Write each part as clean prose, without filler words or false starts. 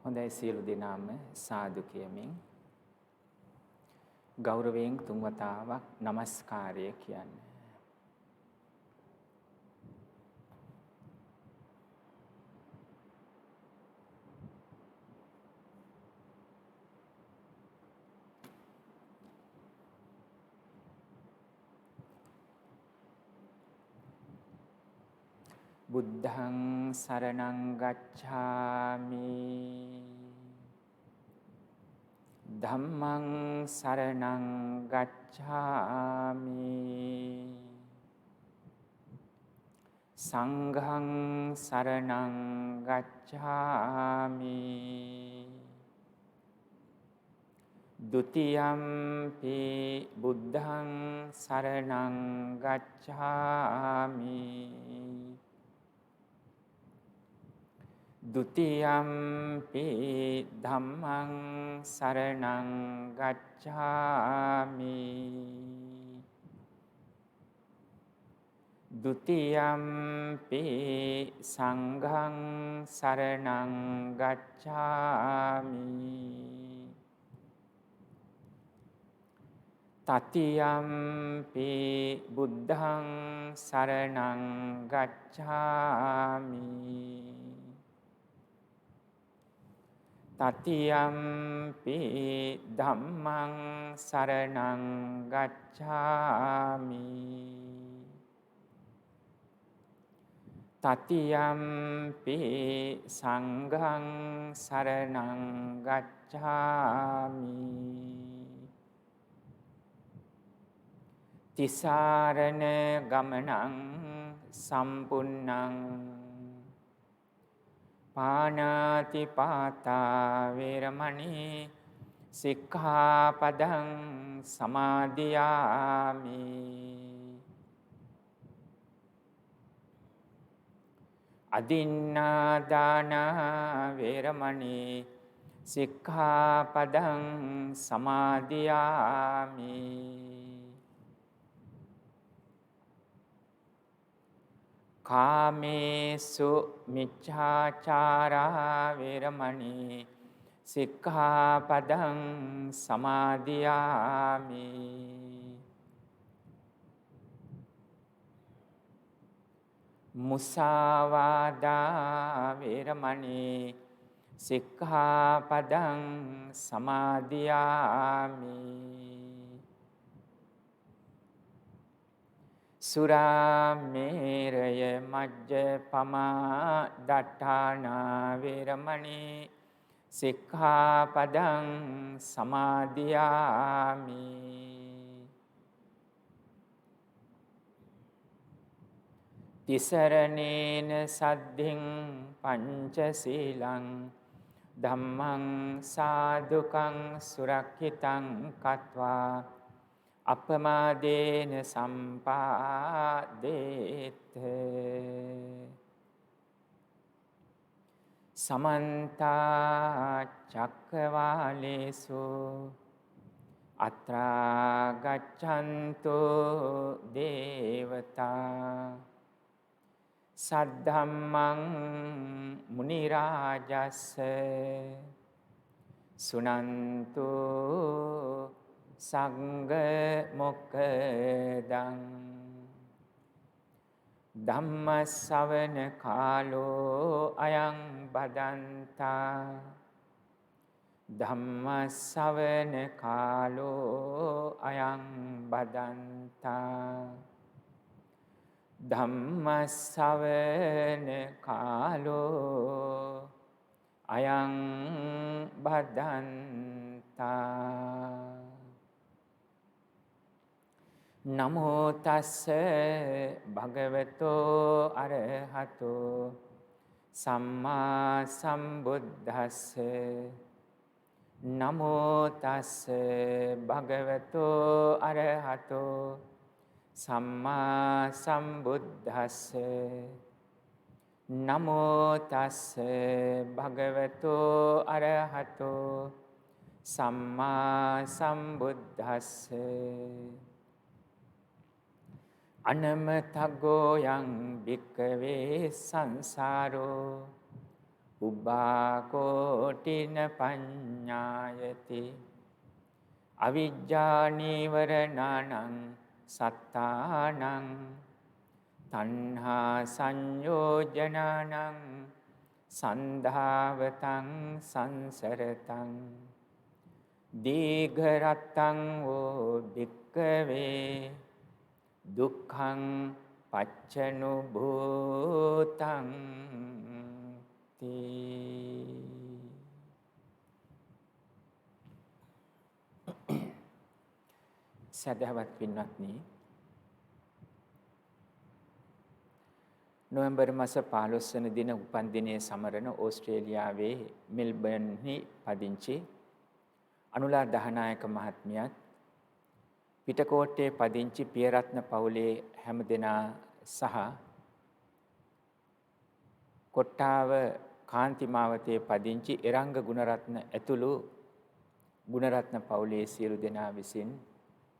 හොඳයි සියලු දෙනාම සාදු කියමින් ගෞරවයෙන් තුන් වතාවක් নমස්කාරය කියන්නේ. බුද්ධං සරණං ගච්ඡාමි ධම්මං සරණං ගච්ඡාමි සංඝං සරණං ගච්ඡාමි ဒုတိယံ පි බුද්ධං සරණං ගච්ඡාමි ဒုတိယံ පි ධම්මං සරණං ගච්ඡාමි ဒုတိယံ පි සංඝං සරණං ගච්ඡාමි တတိယံ පි බුද්ධං සරණං ගච්ඡාමි တတိယံ පි ධම්මං සරණං ගච්ඡාමි တတိယံ පි සංඝං සරණං ගච්ඡාමි တိสารณဂမနံ සම්පුන්නං ပါဏာတိပါတာဝေရမဏီ สิกขาปดังสมาธิยามิอดินนาดานาเวรมณีสิกขาปดังสมาธิยามิกาเมสุมิจฉาจาราเวรมณีสิกขาปดังสมาธิยามิมุสาวาดาเวรมณีสิกขาปดังสมาธิยามิสุราเมรยมัจจปมาดัฏฐานาเวรมณีสิกขาปดังสมาธิยามิติสรณេนสัดધિงปัญจศีลังธัมมังสาธุกังสุรักขิตังกัตวาอัปปมาเดนสัมปาเดเตสมันตาจักรวาเลสุอัตรากัจฉันตุเดวตาสัทธัมมังมุนิราจัสสะสุนันตุสังฆโมกขดังธัมมสสวนคาโลอะยังบัดดันตาธัมมสสวนคาโลอะยังบัดดันตาธัมมสสวนคาโลอะยังบัดดันตานะโมตัสสะภะคะวะโตอะระหะโตสัมมาสัมพุทธัสสะนะโมตัสสะภะคะวะโตอะระหะโตสัมมาสัมพุทธัสสะนะโมตัสสะภะคะวะโตอะระหะโตสัมมาสัมพุทธัสสะඅනමතගෝ යං භික්ඛවේ සංසාරෝ උබ්බාකෝටින පඤ්ඤායති අවිජ්ජා නීවරණං සත්තානං තණ්හා සංයෝජනං සන්ධාවතං සංසරතං දීඝරත්තං වූ භික්ඛවේ දුක්ඛං පච්චනුභූතං තී. සදහවත් පින්වත්නි, නොවැම්බර් මාස 15 වන දින උපන් දිනයේ සමරන ඕස්ට්‍රේලියාවේ මෙල්බර්න්හි පදිංචි අනුලා දහනායක මහත්මියත් පිටකෝට්ටේ පදිංචි පියරත්න පවුලේ හැමදෙනා සහ කොට්ටාව කාන්තිමාවතේ පදිංචි එරංග ගුණරත්න ඇතුළු ගුණරත්න පවුලේ සියලු දෙනා විසින්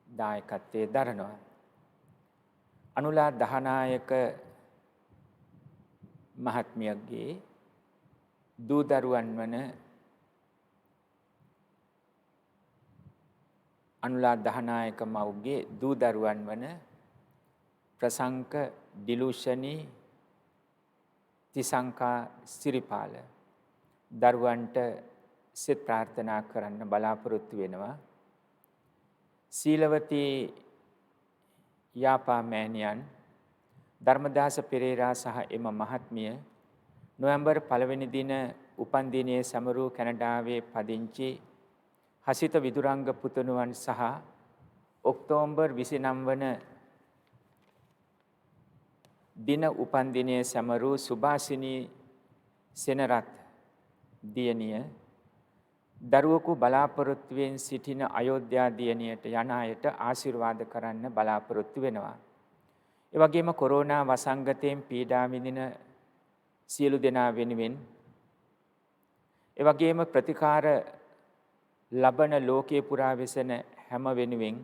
දායකත්වයේ දරනවා. අනුලා දහනායක මහත්මියගේ දූ දරුවන් වන අනුලා දහනායක මව්ගේ දූ දරුවන් වන ප්‍රසංක දිලුෂණී තිසංකා සිරිපාල දරුවන්ට සිත ප්‍රාර්ථනා කරන්න බලාපොරොත්තු වෙනවා. සීලවතී යාපා මෑණියන් ධර්මදාස පෙරේරා සහ එම මහත්මිය නොවැම්බර් 1 වෙනි දින උපන් දිනයේ සමරු කැනඩාවේ පදිංචි හසිත විදුරංග පුතණුවන් සහ ඔක්තෝබර් 29 වන දින උපන් දිනයේ සමරු සුභාසිනී සෙනරත් දියණිය දරුවෙකු බලාපොරොත්තුවෙන් සිටින අයෝධ්‍යා දියණියට යන අයට ආශිර්වාද කරන්න බලාපොරොත්තු වෙනවා. ඒ වගේම කොරෝනා වසංගතයෙන් පීඩා විඳින සියලු දෙනා වෙනුවෙන් ඒ වගේම ප්‍රතිකාර ලබන ලෝකේ පුරා වෙසෙන හැම වෙනුවෙන්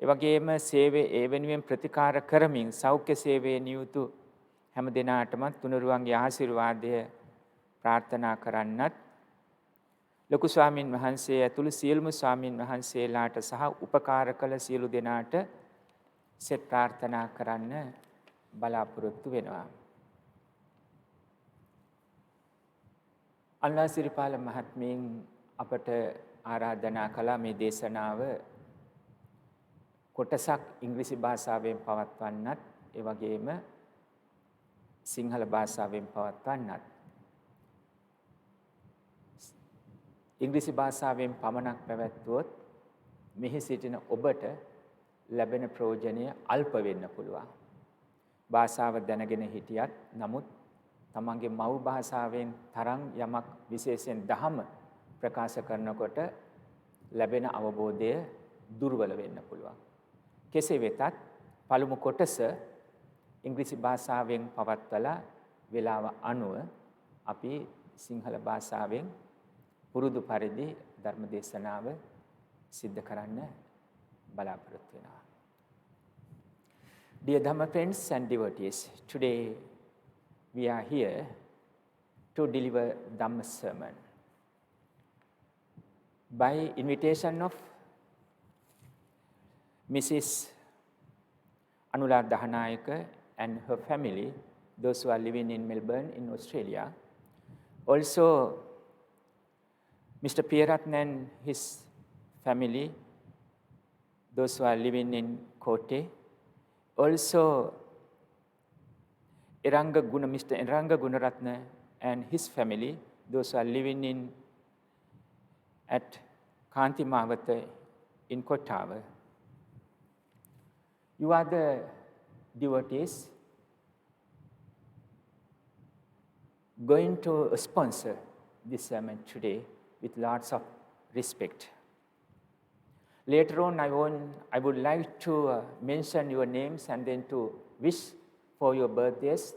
ඒ වගේම ඒ වෙනුවෙන් ප්‍රතිකාර කරමින් සෞඛ්‍ය සේවයේ නියුතු හැම දෙනාටම තුනුරුවන්ගේ ආශිර්වාදය ප්‍රාර්ථනා කරන්නත් ලොකු ස්වාමින් වහන්සේ ඇතුළු සියලුම ස්වාමින් වහන්සේලාට සහ උපකාර කළ සියලු දෙනාට සෙත් ප්‍රාර්ථනා කරන්න බලාපොරොත්තු වෙනවා. අනුලා සිරිපාල මහත්මියන් අපට ආරාධනා කළා මේ දේශනාව කොටසක් ඉංග්‍රීසි භාෂාවෙන් පවත්වන්නත් ඒ වගේම සිංහල භාෂාවෙන් පවත්වන්නත්. ඉංග්‍රීසි භාෂාවෙන් පමණක් පැවැත්වුවොත් මෙහි සිටින ඔබට ලැබෙන ප්‍රයෝජනය අල්ප වෙන්න පුළුවන්. භාෂාව දැනගෙන හිටියත් නමුත් තමන්ගේ මව් භාෂාවෙන් තරම් යමක් විශේෂයෙන් දහම ප්‍රකාශ කරනකොට ලැබෙන අවබෝධය දුර්වල වෙන්න පුළුවන්. කෙසේ වෙතත් පළමු කොටස ඉංග්‍රීසි භාෂාවෙන් පවත්වලා වේලාව අනුව අපි සිංහල භාෂාවෙන් පුරුදු පරිදි ධර්ම දේශනාව සිද්ධ කරන්න බලාපොරොත්තු වෙනවා. Dear Dhamma friends and devotees, today we are here to deliver Dhamma sermon. By invitation of Mrs. Anula Dahanayaka and her family, those who are living in Melbourne in Australia, also Mr. Piyaratne and his family, those who are living in Kotte, also Mr. Eranga Gunaratne and his family, those who are living at Kanti Mavate in Kottawa. You are the devotees going to sponsor this sermon today with lots of respect. Later on, I would like to mention your names and then to wish for your birthdays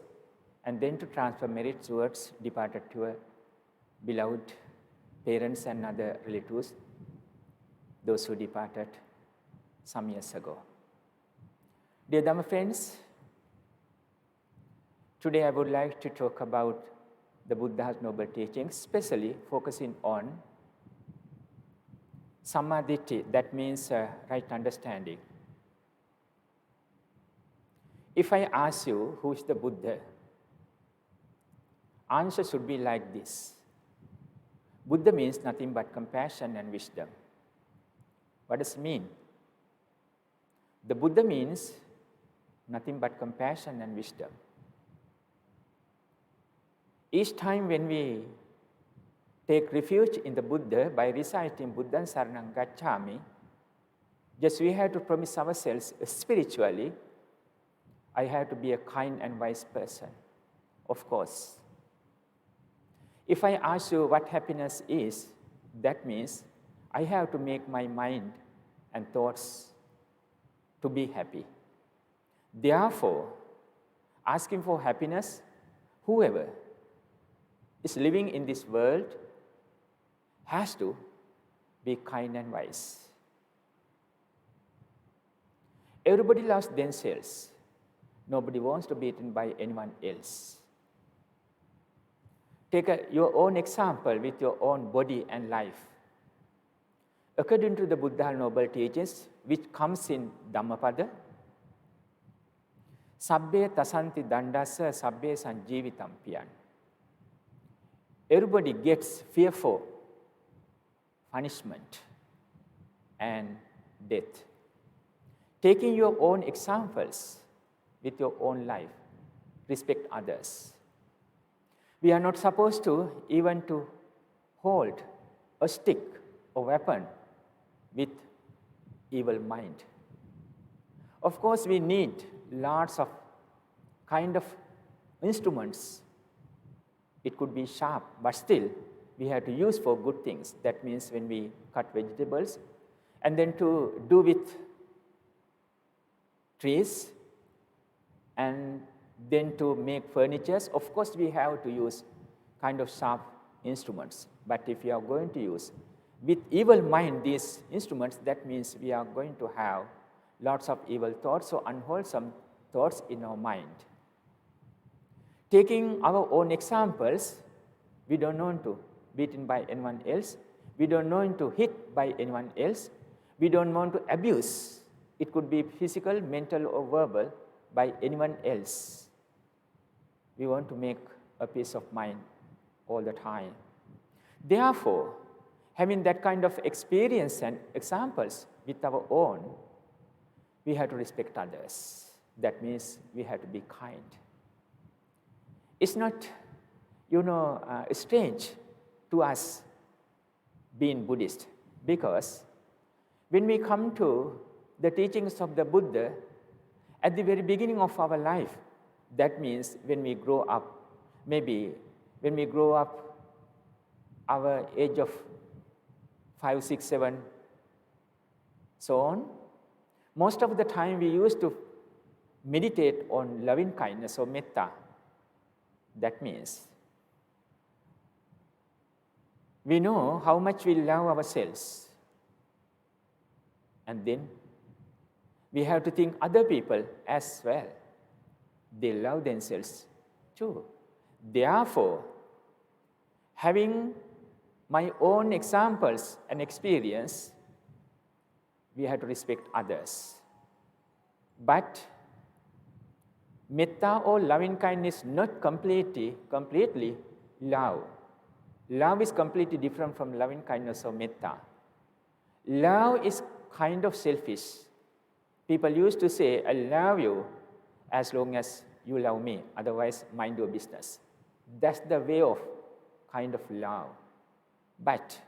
and then to transfer merit towards departed to your beloved parents and other relatives, those who departed some years ago. Dear Dhamma friends, today I would like to talk about the Buddha's noble teachings, especially focusing on Sammaditthi, that means right understanding. If I ask you who is the Buddha, answer should be like this. Buddha means nothing but compassion and wisdom. What does it mean? The Buddha means nothing but compassion and wisdom. Each time when we take refuge in the Buddha by reciting Buddhaṃ Saraṇaṃ Gacchāmi, just we have to promise ourselves spiritually, I have to be a kind and wise person, of course. If I ask you what happiness is, that means I have to make my mind and thoughts to be happy. Therefore, asking for happiness, whoever is living in this world has to be kind and wise. Everybody loves themselves. Nobody wants to be eaten by anyone else. Take your own example with your own body and life. According to the Buddha's noble teachings, which comes in Dhammapada, Sabbe tasanti dandasa sabbe sanjeevitam piyan. Everybody gets fearful punishment and death. Taking your own examples with your own life, respect others. We are not supposed to even to hold a stick or weapon with evil mind. Of course, we need lots of kind of instruments. It could be sharp, but still we have to use for good things. That means when we cut vegetables, and then to do with trees, and then to make furniture, of course we have to use kind of sharp instruments. But if we are going to use with evil mind these instruments, that means we are going to have lots of evil thoughts or unwholesome thoughts in our mind. Taking our own examples, we don't want to be beaten by anyone else. We don't want to hit by anyone else. We don't want to abuse. It could be physical, mental, or verbal by anyone else. We want to make a peace of mind all the time. Therefore, having that kind of experience and examples with our own, we have to respect others. That means we have to be kind. It's not, strange to us being Buddhist, because when we come to the teachings of the Buddha at the very beginning of our life, that means when we grow up, maybe when we grow up our age of 5, 6, 7, so on, most of the time we used to meditate on loving kindness or metta. That means we know how much we love ourselves, and then we have to think other people as well. They love themselves too. Therefore, having my own examples and experience, we have to respect others. But metta or loving kindness is not completely love. Love is completely different from loving kindness or metta. Love is kind of selfish. People used to say, I love you as long as you love me, otherwise mind your business. That's the way of kind of love. But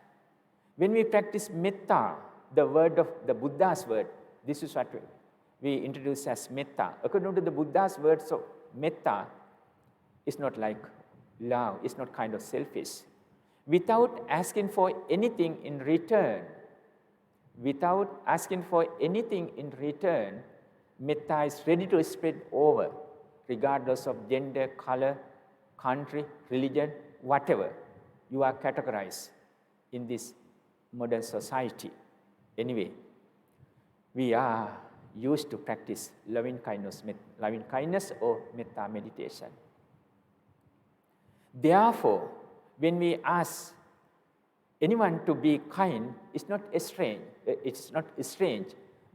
when we practice metta, the word of the Buddha's word, this is what we introduce as metta. According to the Buddha's words of metta, it's not like love, it's not kind of selfish. Without asking for anything in return, metta is ready to spread over, regardless of gender, color, country, religion, whatever you are categorized in this modern society. Anyway, we are used to practice loving kindness or metta meditation. Therefore, when we ask anyone to be kind, it's not strange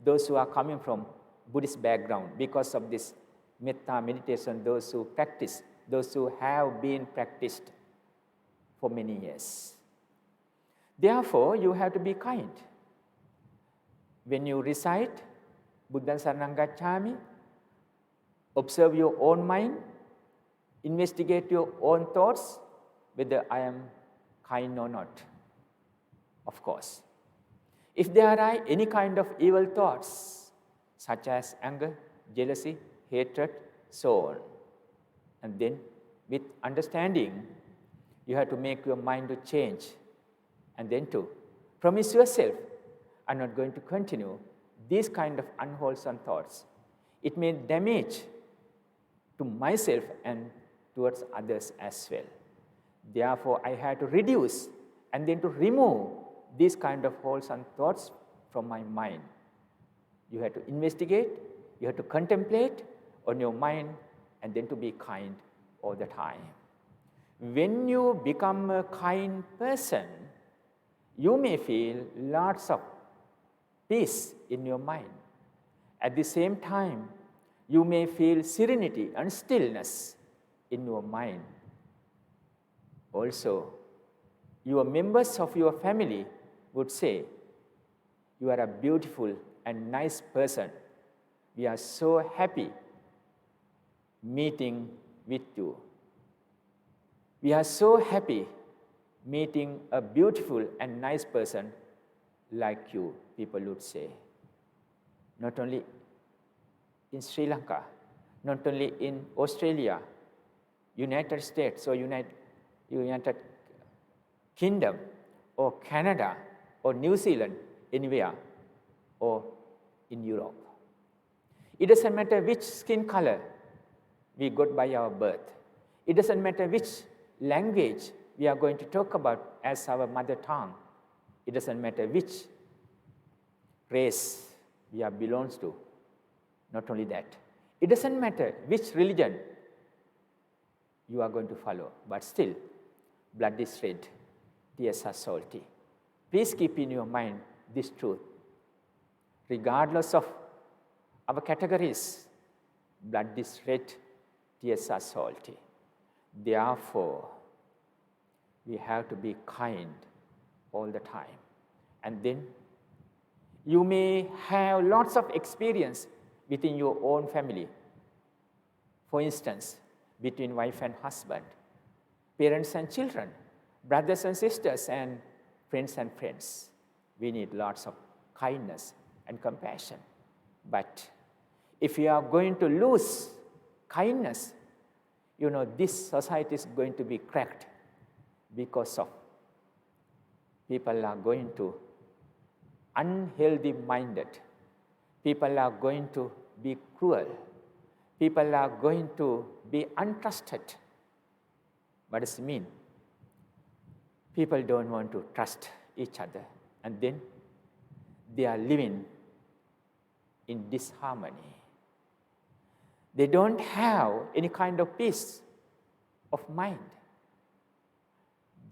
those who are coming from Buddhist background because of this metta meditation, those who practice, those who have been practiced for many years. Therefore, you have to be kind. When you recite Buddhaṃ Saranam Gacchāmi, observe your own mind, investigate your own thoughts, whether I am kind or not. Of course, if there are any kind of evil thoughts, such as anger, jealousy, hatred, so on, and then with understanding, you have to make your mind to change, and then to promise yourself, I'm not going to continue these kind of unwholesome thoughts. It may damage to myself and towards others as well. Therefore, I have to reduce and then to remove these kind of wholesome thoughts from my mind. You have to investigate, you have to contemplate on your mind, and then to be kind all the time. When you become a kind person, you may feel lots of peace in your mind. At the same time, you may feel serenity and stillness in your mind. Also, your members of your family would say, you are a beautiful and nice person. We are so happy meeting with you. We are so happy meeting a beautiful and nice person like you, people would say. Not only in Sri Lanka, not only in Australia, United States or United Kingdom or Canada or New Zealand, anywhere, or in Europe. It doesn't matter which skin color we got by our birth. It doesn't matter which language we are going to talk about as our mother tongue. It doesn't matter which race we are belongs to. Not only that, it doesn't matter which religion you are going to follow, but still, blood is red, tears are salty. Please keep in your mind this truth. Regardless of our categories, blood is red, tears are salty. Therefore, we have to be kind all the time. And then, you may have lots of experience within your own family. For instance, between wife and husband, parents and children, brothers and sisters, and friends. We need lots of kindness and compassion. But if you are going to lose kindness, this society is going to be cracked because of people are going to unhealthy minded. People are going to be cruel. People are going to be untrusted. What does it mean? People don't want to trust each other, and then they are living in disharmony. They don't have any kind of peace of mind.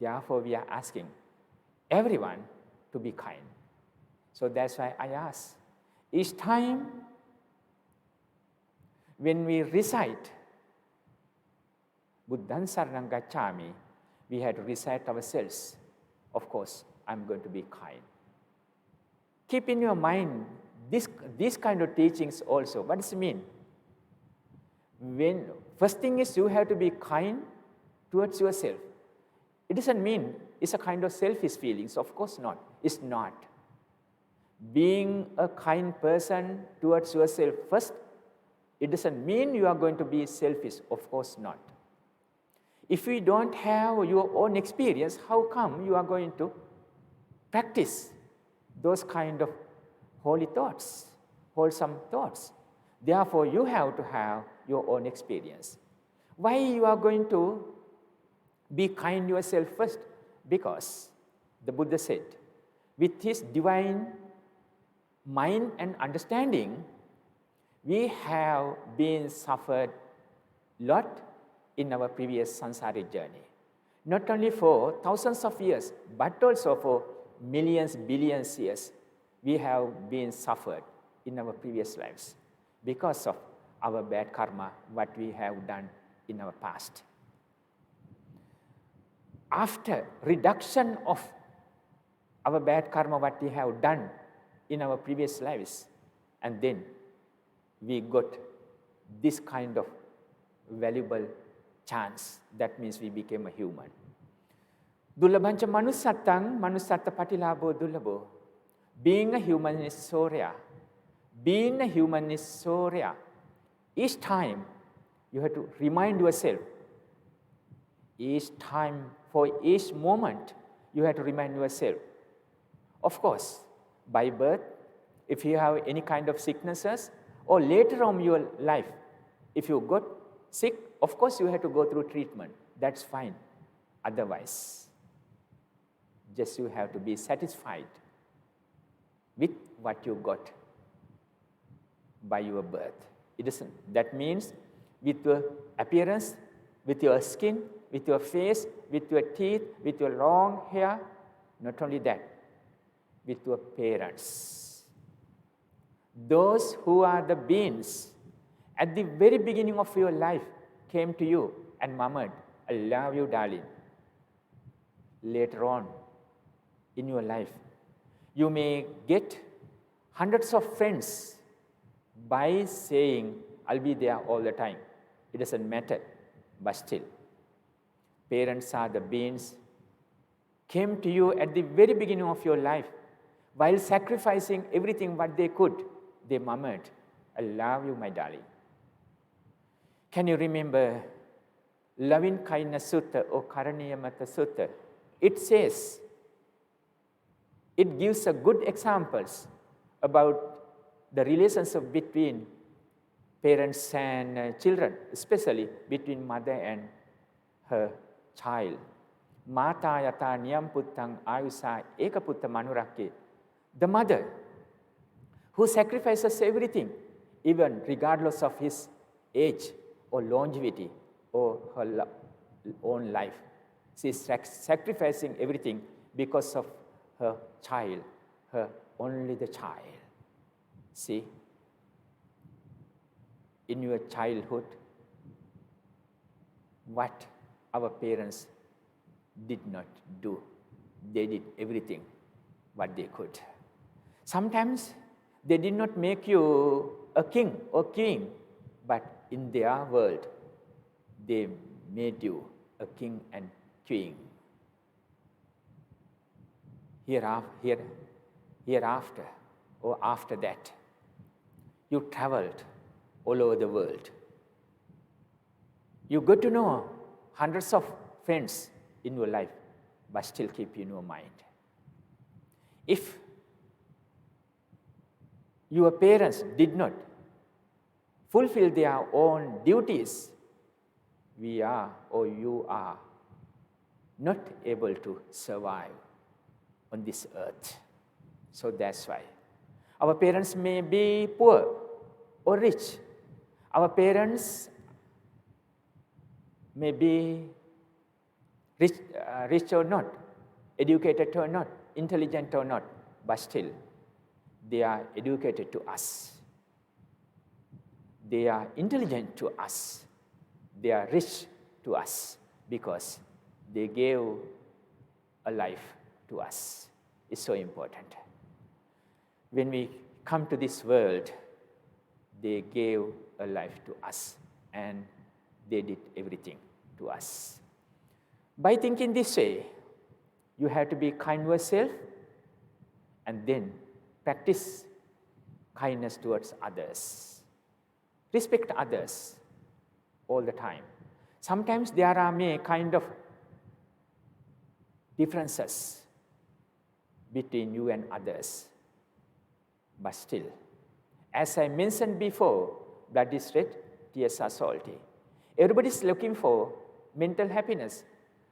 Therefore, we are asking everyone to be kind. So that's why I ask, each time when we recite Buddhaṃ Saranam Gacchāmi, we have to recite ourselves. Of course, I'm going to be kind. Keep in your mind these kind of teachings also. What does it mean? First thing is you have to be kind towards yourself. It doesn't mean it's a kind of selfish feelings. Of course not. It's not. Being a kind person towards yourself first, it doesn't mean you are going to be selfish. Of course not. If you don't have your own experience, how come you are going to practice those kind of holy thoughts, wholesome thoughts? Therefore, you have to have your own experience. Why you are going to be kind yourself first? Because the Buddha said, with his divine mind and understanding, we have been suffered lot in our previous samsaric journey. not only for thousands of years, but also for millions, billions years, we have been suffered in our previous lives because of our bad karma, what we have done in our past. After reduction of our bad karma, what we have done in our previous lives, and then we got this kind of valuable chance. That means we became a human. Dullabhancha manussatang manusatta patilabo dullabo. Being a human is so rare. Being a human is so rare. Each time you have to remind yourself. Each time, for each moment, you have to remind yourself. Of course, by birth, if you have any kind of sicknesses, or later on in your life, if you got sick, of course you have to go through treatment. That's fine. Otherwise, just you have to be satisfied with what you got by your birth. It isn't. That means with your appearance, with your skin, with your face, with your teeth, with your long hair, not only that, with your parents. Those who are the beings at the very beginning of your life came to you and murmured, I love you, darling. Later on in your life, you may get hundreds of friends by saying, I'll be there all the time. It doesn't matter, but still, parents are the beings came to you at the very beginning of your life. While sacrificing everything what they could, they murmured, I love you, my darling. Can you remember Loving Kindness Sutta or Karaniyamata Sutta? It says, it gives a good examples about the relationship between parents and children, especially between mother and her child. Mata yata niyam puttang ayusa eka putta manurakke. The mother who sacrifices everything, even regardless of his age or longevity or her own life. She is sacrificing everything because of her child, her only the child. See, in your childhood, what our parents did not do. They did everything what they could. Sometimes they did not make you a king or queen, but in their world, they made you a king and queen. Hereafter, or after that, you traveled all over the world. You got to know hundreds of friends in your life, but still keep in your mind. If your parents did not fulfill their own duties, we are or you are not able to survive on this earth. So that's why. Our parents may be poor or rich. Our parents may be rich or not, educated or not, intelligent or not, but still, they are educated to us. They are intelligent to us. They are rich to us because they gave a life to us. It's so important. When we come to this world, they gave a life to us and they did everything to us. By thinking this way, you have to be kind to yourself and then practice kindness towards others. Respect others all the time. Sometimes there are many kind of differences between you and others. But still, as I mentioned before, blood is red, tears are salty. Everybody is looking for mental happiness.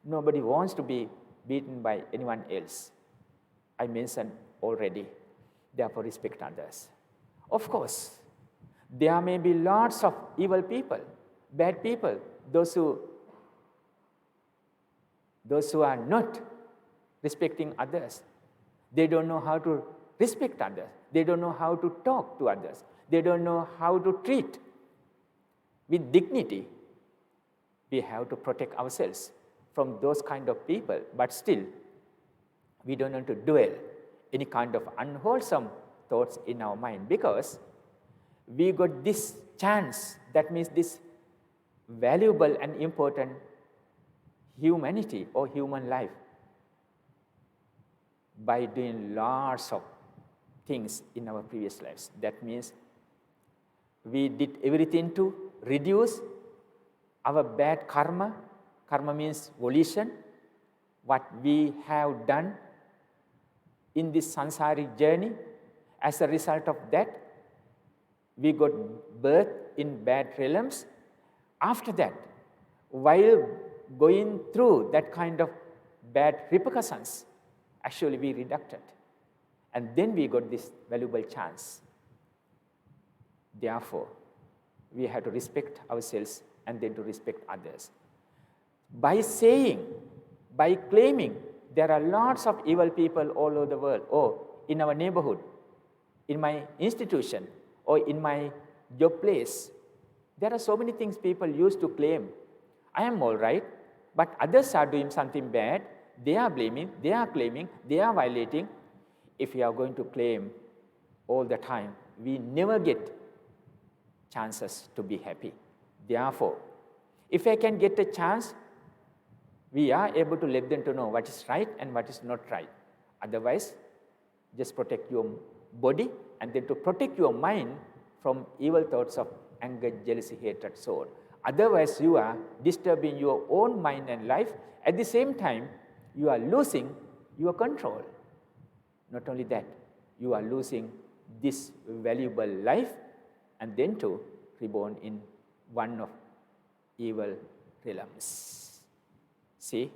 Nobody wants to be beaten by anyone else. I mentioned already. Therefore, respect others. Of course, there may be lots of evil people, bad people, those who Those who are not respecting others, they don't know how to respect others. They don't know how to talk to others. They don't know how to treat with dignity. We have to protect ourselves from those kind of people, but still, we don't want to dwell any kind of unwholesome thoughts in our mind, because we got this chance, that means this valuable and important humanity or human life, by doing lots of things in our previous lives. That means we did everything to reduce our bad karma. Karma means volition, what we have done in this samsaric journey. As a result of that, we got birth in bad realms. After that, while going through that kind of bad repercussions, actually we reducted. And then we got this valuable chance. Therefore, we have to respect ourselves and then to respect others. By saying, by claiming, there are lots of evil people all over the world, or in our neighborhood, in my institution, or in my job place. There are so many things people used to claim. I am all right, but others are doing something bad. They are blaming, they are claiming, they are violating. If we are going to claim all the time, we never get chances to be happy. Therefore, if I can get a chance, we are able to let them to know what is right and what is not right. Otherwise, just protect your body and then to protect your mind from evil thoughts of anger, jealousy, hatred, so on. Otherwise, you are disturbing your own mind and life. At the same time, you are losing your control. Not only that, you are losing this valuable life and then to reborn in one of evil realms. See,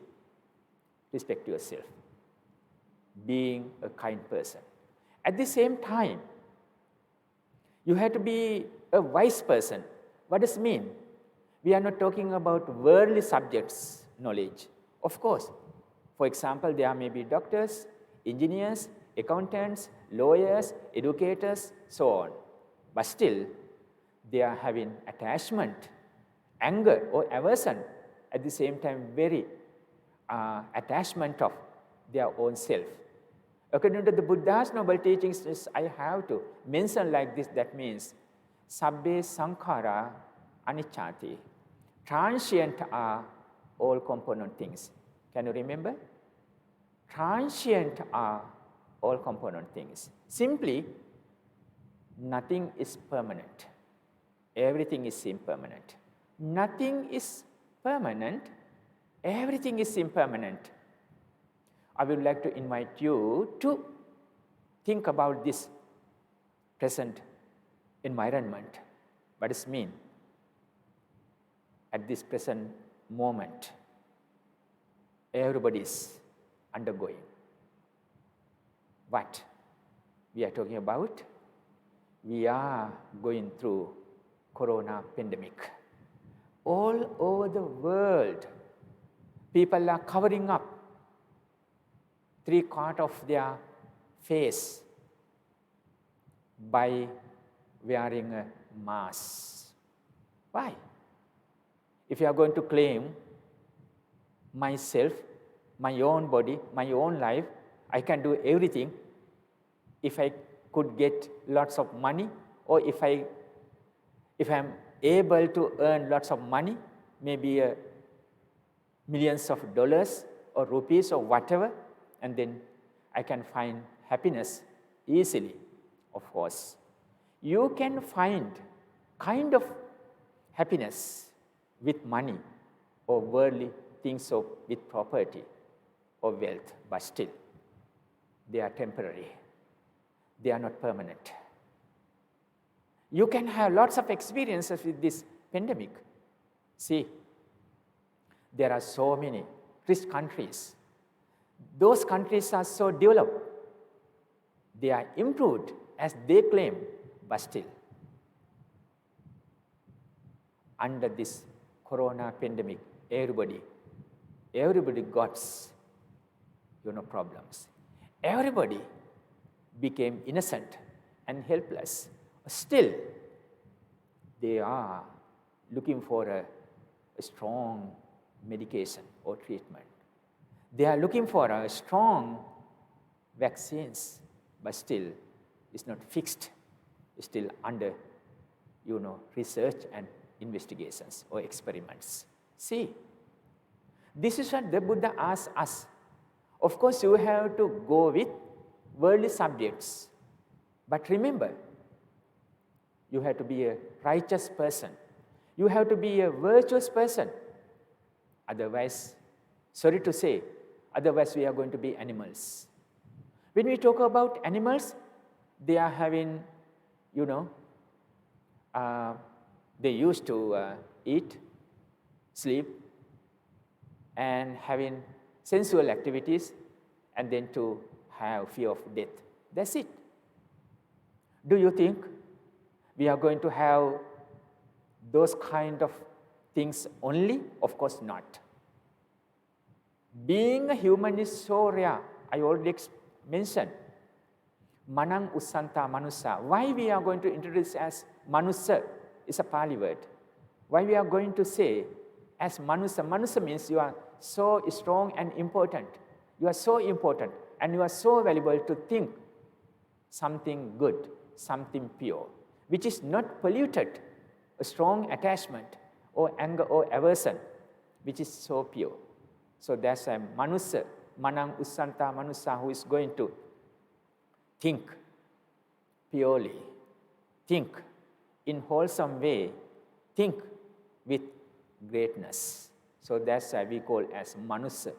respect yourself, being a kind person. At the same time, you have to be a wise person. What does it mean? We are not talking about worldly subjects knowledge. Of course, for example, there may be doctors, engineers, accountants, lawyers, educators, so on. But still, they are having attachment, anger or aversion, at the same time very attachment of their own self. According to the Buddha's noble teachings, I have to mention like this, that means, Sabbe sankhara anicchati. Transient are all component things. Can you remember? Transient are all component things. Simply, nothing is permanent. Everything is impermanent. Nothing is permanent. Everything is impermanent. I would like to invite you to think about this present environment. What does it mean? At this present moment, everybody is undergoing. What we are talking about? We are going through corona pandemic. All over the world, people are covering up 3/4 of their face by wearing a mask. Why? If you are going to claim myself, my own body, my own life, I can do everything. If I could get lots of money, or if I'm able to earn lots of money, maybe millions of dollars or rupees or whatever, and then I can find happiness easily. Of course, you can find kind of happiness with money or worldly things, or with property or wealth, but still, they are temporary. They are not permanent. You can have lots of experiences with this pandemic. See, there are so many rich countries. Those countries are so developed. They are improved as they claim, but still, under this corona pandemic, everybody got, problems. Everybody became innocent and helpless. Still, they are looking for a strong medication or treatment. They are looking for a strong vaccines, but still it's not fixed. It's still under, research and investigations or experiments. See, this is what the Buddha asks us. Of course, you have to go with worldly subjects. But remember, you have to be a righteous person. You have to be a virtuous person. Otherwise, sorry to say, otherwise we are going to be animals. When we talk about animals, they are having, they used to eat, sleep, and having sensual activities, and then to have fear of death. That's it. Do you think we are going to have those kind of things only? Of course not. Being a human is so rare. I already mentioned. Manang Usanta Manusa. Why we are going to introduce as Manusa is a Pali word. Why we are going to say as Manusa. Manusa means you are so strong and important. You are so important and you are so valuable to think something good, something pure, which is not polluted, a strong attachment or anger or aversion, which is so pure. So that's a Manusa, Manang Usanta Manusa, who is going to think purely, think in wholesome way, think with greatness. So that's why we call as Manusa.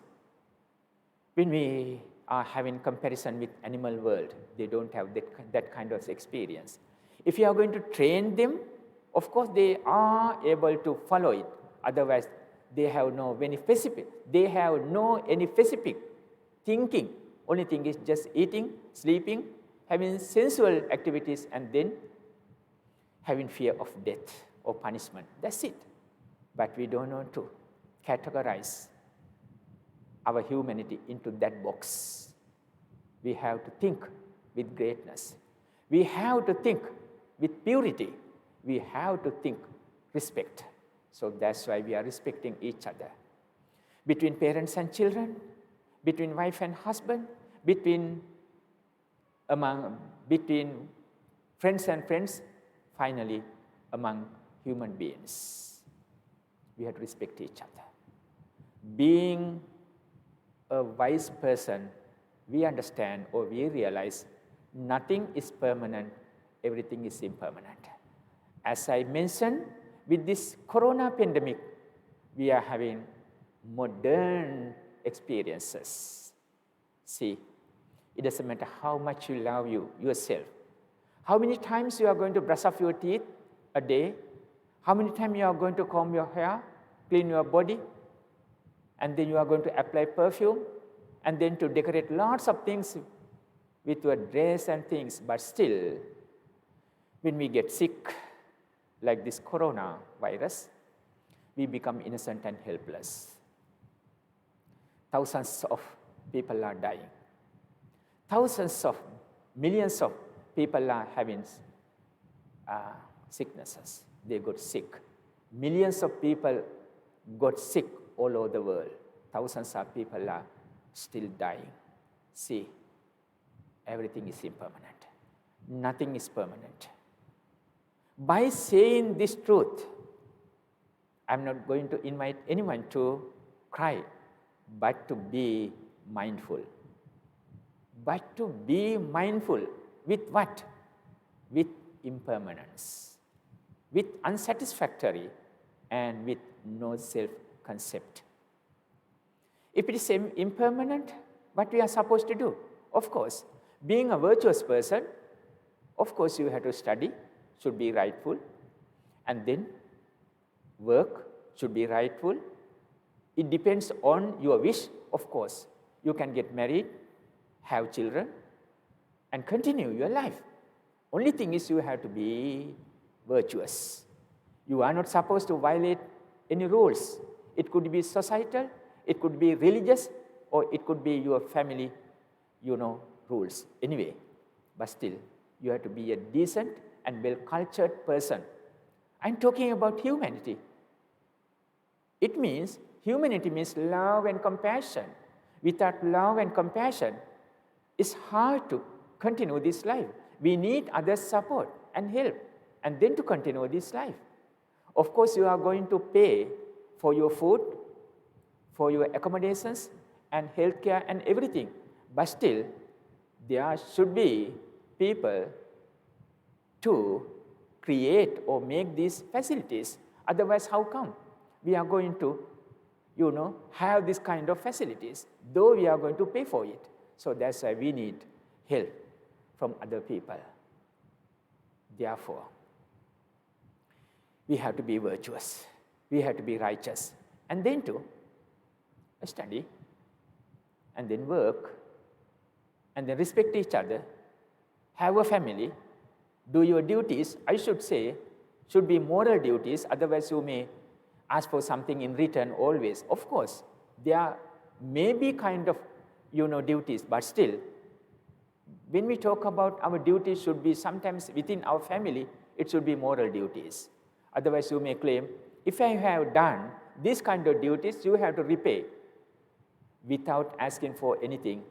When we are having comparison with animal world, they don't have that kind of experience. If you are going to train them, of course they are able to follow it. Otherwise, they have no any specific. They have no any specific thinking. Only thing is just eating, sleeping, having sensual activities, and then having fear of death or punishment. That's it. But we don't know to categorize our humanity into that box. We have to think with greatness. We have to think with purity. We have to think respect. So that's why we are respecting each other. Between parents and children, between wife and husband, between friends and friends, finally among human beings. We have to respect each other. Being a wise person, we understand or we realize nothing is permanent, everything is impermanent. As I mentioned, with this corona pandemic, we are having modern experiences. See, it doesn't matter how much you love yourself. How many times you are going to brush off your teeth a day? How many times you are going to comb your hair, clean your body, and then you are going to apply perfume, and then to decorate lots of things with your dress and things. But still, when we get sick, like this coronavirus, we become innocent and helpless. Thousands of people are dying. Millions of people are having sicknesses. They got sick. Millions of people got sick all over the world. Thousands of people are still dying. See, everything is impermanent. Nothing is permanent. By saying this truth, I'm not going to invite anyone to cry, but to be mindful. But to be mindful with what? With impermanence, with unsatisfactory, and with no self-concept. If it is impermanent, what we are supposed to do? Of course, being a virtuous person, of course you have to study, should be rightful, and then work should be rightful. It depends on your wish, of course. You can get married, have children, and continue your life. Only thing is you have to be virtuous. You are not supposed to violate any rules. It could be societal, It could be religious or it could be your family, rules. Anyway, but still, you have to be a decent and well-cultured person. I'm talking about humanity. Humanity means love and compassion. Without love and compassion, it's hard to continue this life. We need others' support and help, and then to continue this life. Of course, you are going to pay for your food, for your accommodations, and healthcare and everything. But still, there should be people to create or make these facilities. Otherwise, how come we are going to, have this kind of facilities, though we are going to pay for it? So that's why we need help from other people. Therefore, we have to be virtuous. We have to be righteous. And then to study, and then work, and then respect each other, have a family, do your duties. I should say, should be moral duties, otherwise you may ask for something in return always. Of course, there may be kind of, duties, but still, when we talk about our duties should be sometimes within our family, it should be moral duties. Otherwise, you may claim, if I have done this kind of duties, you have to repay without asking for anything.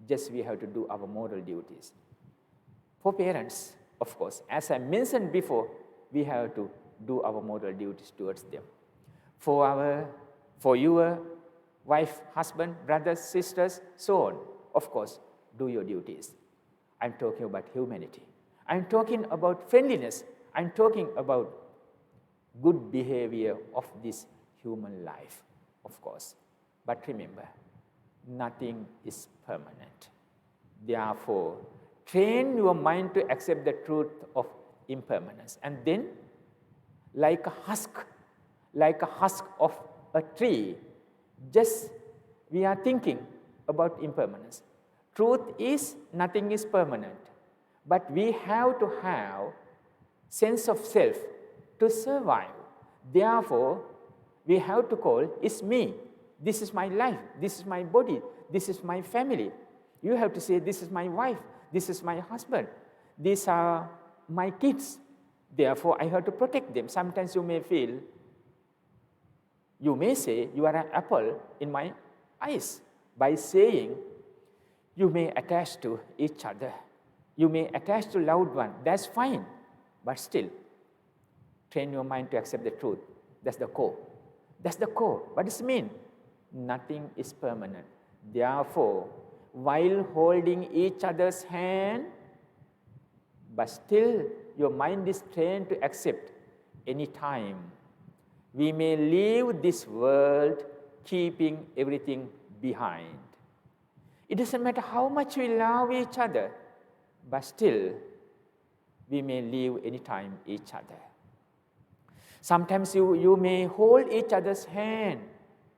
Just we have to do our moral duties. For parents, of course, as I mentioned before, we have to do our moral duties towards them. For your wife, husband, brothers, sisters, so on, of course, do your duties. I'm talking about humanity. I'm talking about friendliness. I'm talking about good behavior of this human life, of course. But remember, nothing is permanent. Therefore, train your mind to accept the truth of impermanence. And then, like a husk of a tree, just we are thinking about impermanence. Truth is, nothing is permanent. But we have to have sense of self to survive. Therefore, we have to call, it's me. This is my life. This is my body. This is my family. You have to say, this is my wife. This is my husband. These are my kids. Therefore, I have to protect them. Sometimes you may feel, you may say, you are an apple in my eyes. By saying, you may attach to each other. You may attach to loved one. That's fine. But still, train your mind to accept the truth. That's the core. That's the core. What does it mean? Nothing is permanent. Therefore, while holding each other's hand, but still your mind is trained to accept any time we may leave this world keeping everything behind. It doesn't matter how much we love each other, but still we may leave any time each other. Sometimes you may hold each other's hand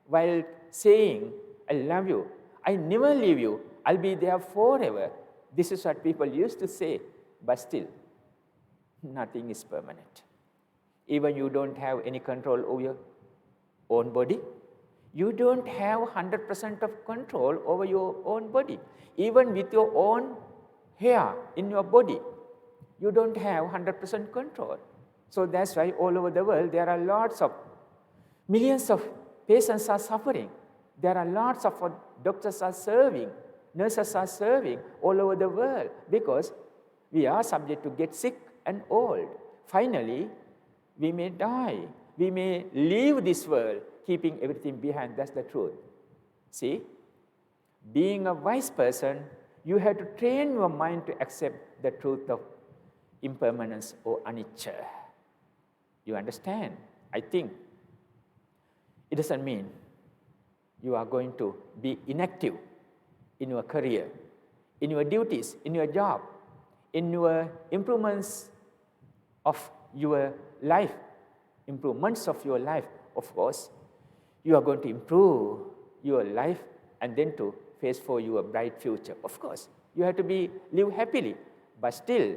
while saying, I love you, I never leave you, I'll be there forever. This is what people used to say, but still, nothing is permanent. Even you don't have any control over your own body. You don't have 100% of control over your own body. Even with your own hair in your body, you don't have 100% control. So that's why all over the world, there are millions of patients are suffering. There are lots of doctors are serving, nurses are serving all over the world because we are subject to get sick and old. Finally, we may die. We may leave this world, keeping everything behind. That's the truth. See, being a wise person, you have to train your mind to accept the truth of impermanence or anicca. You understand? I think it doesn't mean you are going to be inactive in your career, in your duties, in your job, in your improvements of your life, improvements of your life. Of course, you are going to improve your life and then to face for your bright future. Of course, you have to live happily, but still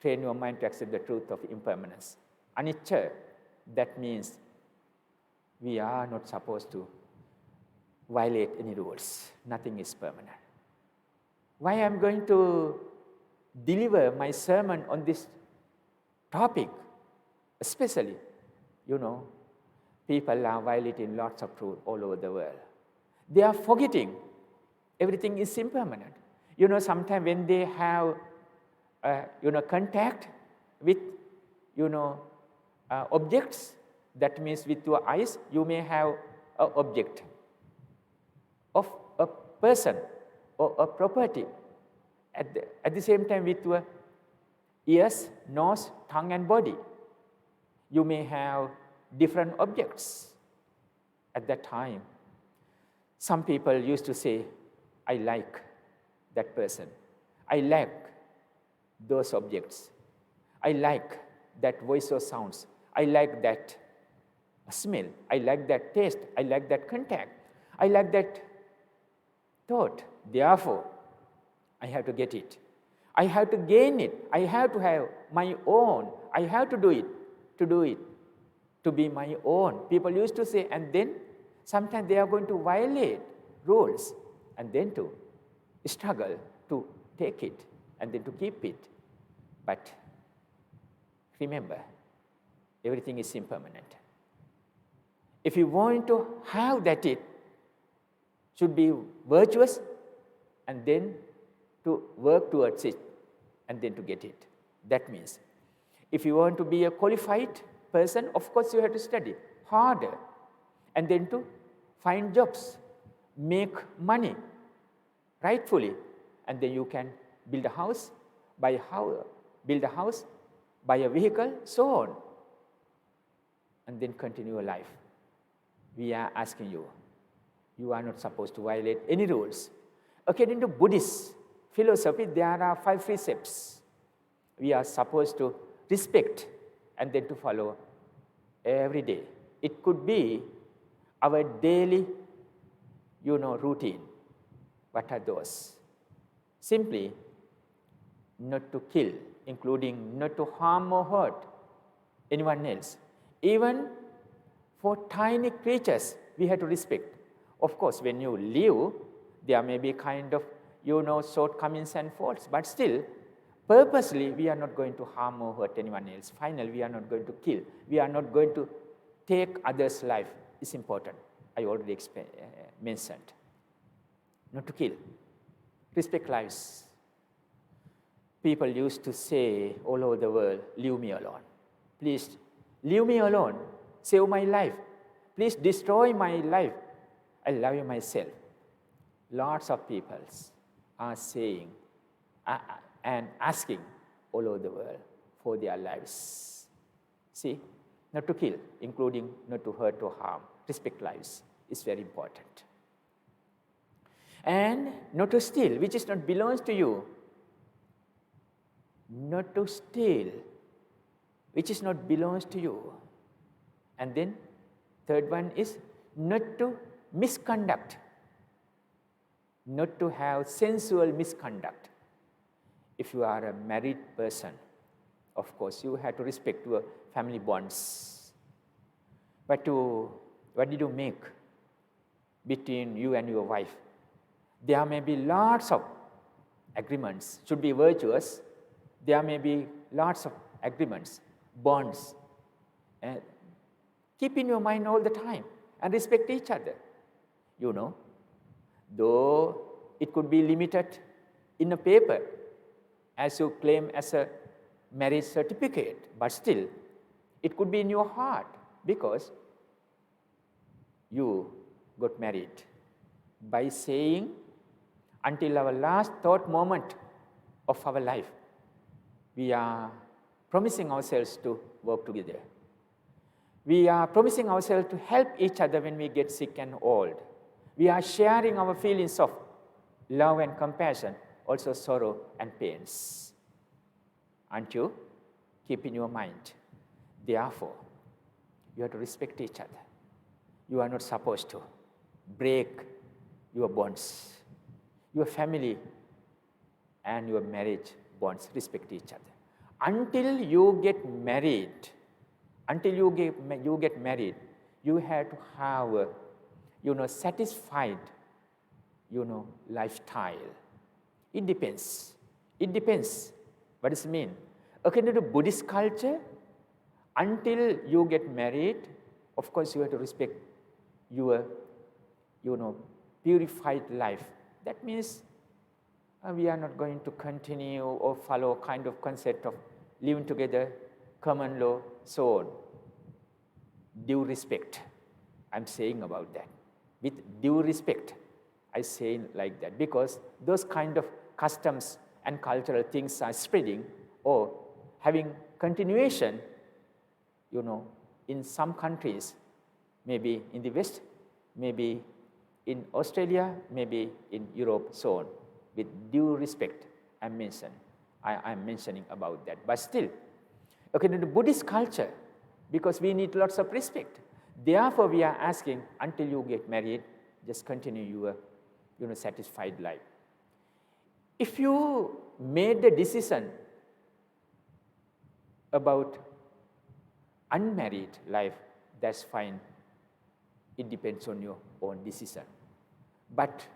train your mind to accept the truth of impermanence. Anicca, that means we are not supposed to violate any rules. Nothing is permanent. Why I'm going to deliver my sermon on this topic, especially, people are violating lots of rules all over the world. They are forgetting everything is impermanent. Sometimes when they have, contact with, objects, that means with your eyes, you may have an object of a person or a property. At the same time, with your ears, nose, tongue, and body, you may have different objects. At that time, some people used to say, I like that person. I like those objects. I like that voice or sounds. I like that smell. I like that taste. I like that contact. I like that thought. Therefore, I have to get it. I have to gain it. I have to have my own. I have to do it, to be my own. People used to say, and then sometimes they are going to violate rules, and then to struggle to take it, and then to keep it. But remember, everything is impermanent. If you want to have that, it should be virtuous, and then to work towards it, and then to get it. That means, if you want to be a qualified person, of course you have to study harder, and then to find jobs, make money rightfully, and then you can build a house, buy a vehicle, so on, and then continue your life. We are asking you, you are not supposed to violate any rules. According to Buddhist philosophy, there are 5 precepts we are supposed to respect and then to follow every day. It could be our daily, routine. What are those? Simply, not to kill, including not to harm or hurt anyone else. Even for tiny creatures, we have to respect. Of course, when you live, there may be kind of, shortcomings and faults, but still, purposely, we are not going to harm or hurt anyone else. Finally, we are not going to kill. We are not going to take others' life. It's important. I already mentioned. Not to kill. Respect lives. People used to say all over the world, leave me alone. Please, leave me alone. Save my life. Please destroy my life. I love you myself. Lots of people are saying and asking all over the world for their lives. See, not to kill, including not to hurt or harm. Respect lives is very important. And not to steal, which is not belongs to you. Not to steal, which is not belongs to you. And then, third one is not to misconduct. Not to have sensual misconduct. If you are a married person, of course, you have to respect your family bonds. But what did you make between you and your wife? There may be lots of agreements, should be virtuous. There may be lots of agreements, bonds. And keep in your mind all the time and respect each other. Though it could be limited in a paper, as you claim as a marriage certificate, but still, it could be in your heart because you got married by saying, until our last thought moment of our life, we are promising ourselves to work together. We are promising ourselves to help each other when we get sick and old. We are sharing our feelings of love and compassion, also sorrow and pains. Aren't you? Keep in your mind. Therefore, you have to respect each other. You are not supposed to break your bonds. Your family and your marriage bonds, respect each other. Until you get married, you have to have satisfied, lifestyle. It depends. It depends. What does it mean? According to Buddhist culture, until you get married, of course you have to respect your, purified life. That means we are not going to continue or follow kind of concept of living together, common law, so on. Due respect, I'm saying about that. With due respect, I say like that because those kind of customs and cultural things are spreading or having continuation, in some countries, maybe in the West, maybe in Australia, maybe in Europe, so on. With due respect, I'm mentioning about that. But still, according to Buddhist culture, because we need lots of respect, therefore we are asking, until you get married, just continue your, satisfied life. If you made the decision about unmarried life, that's fine. It depends on your own decision. But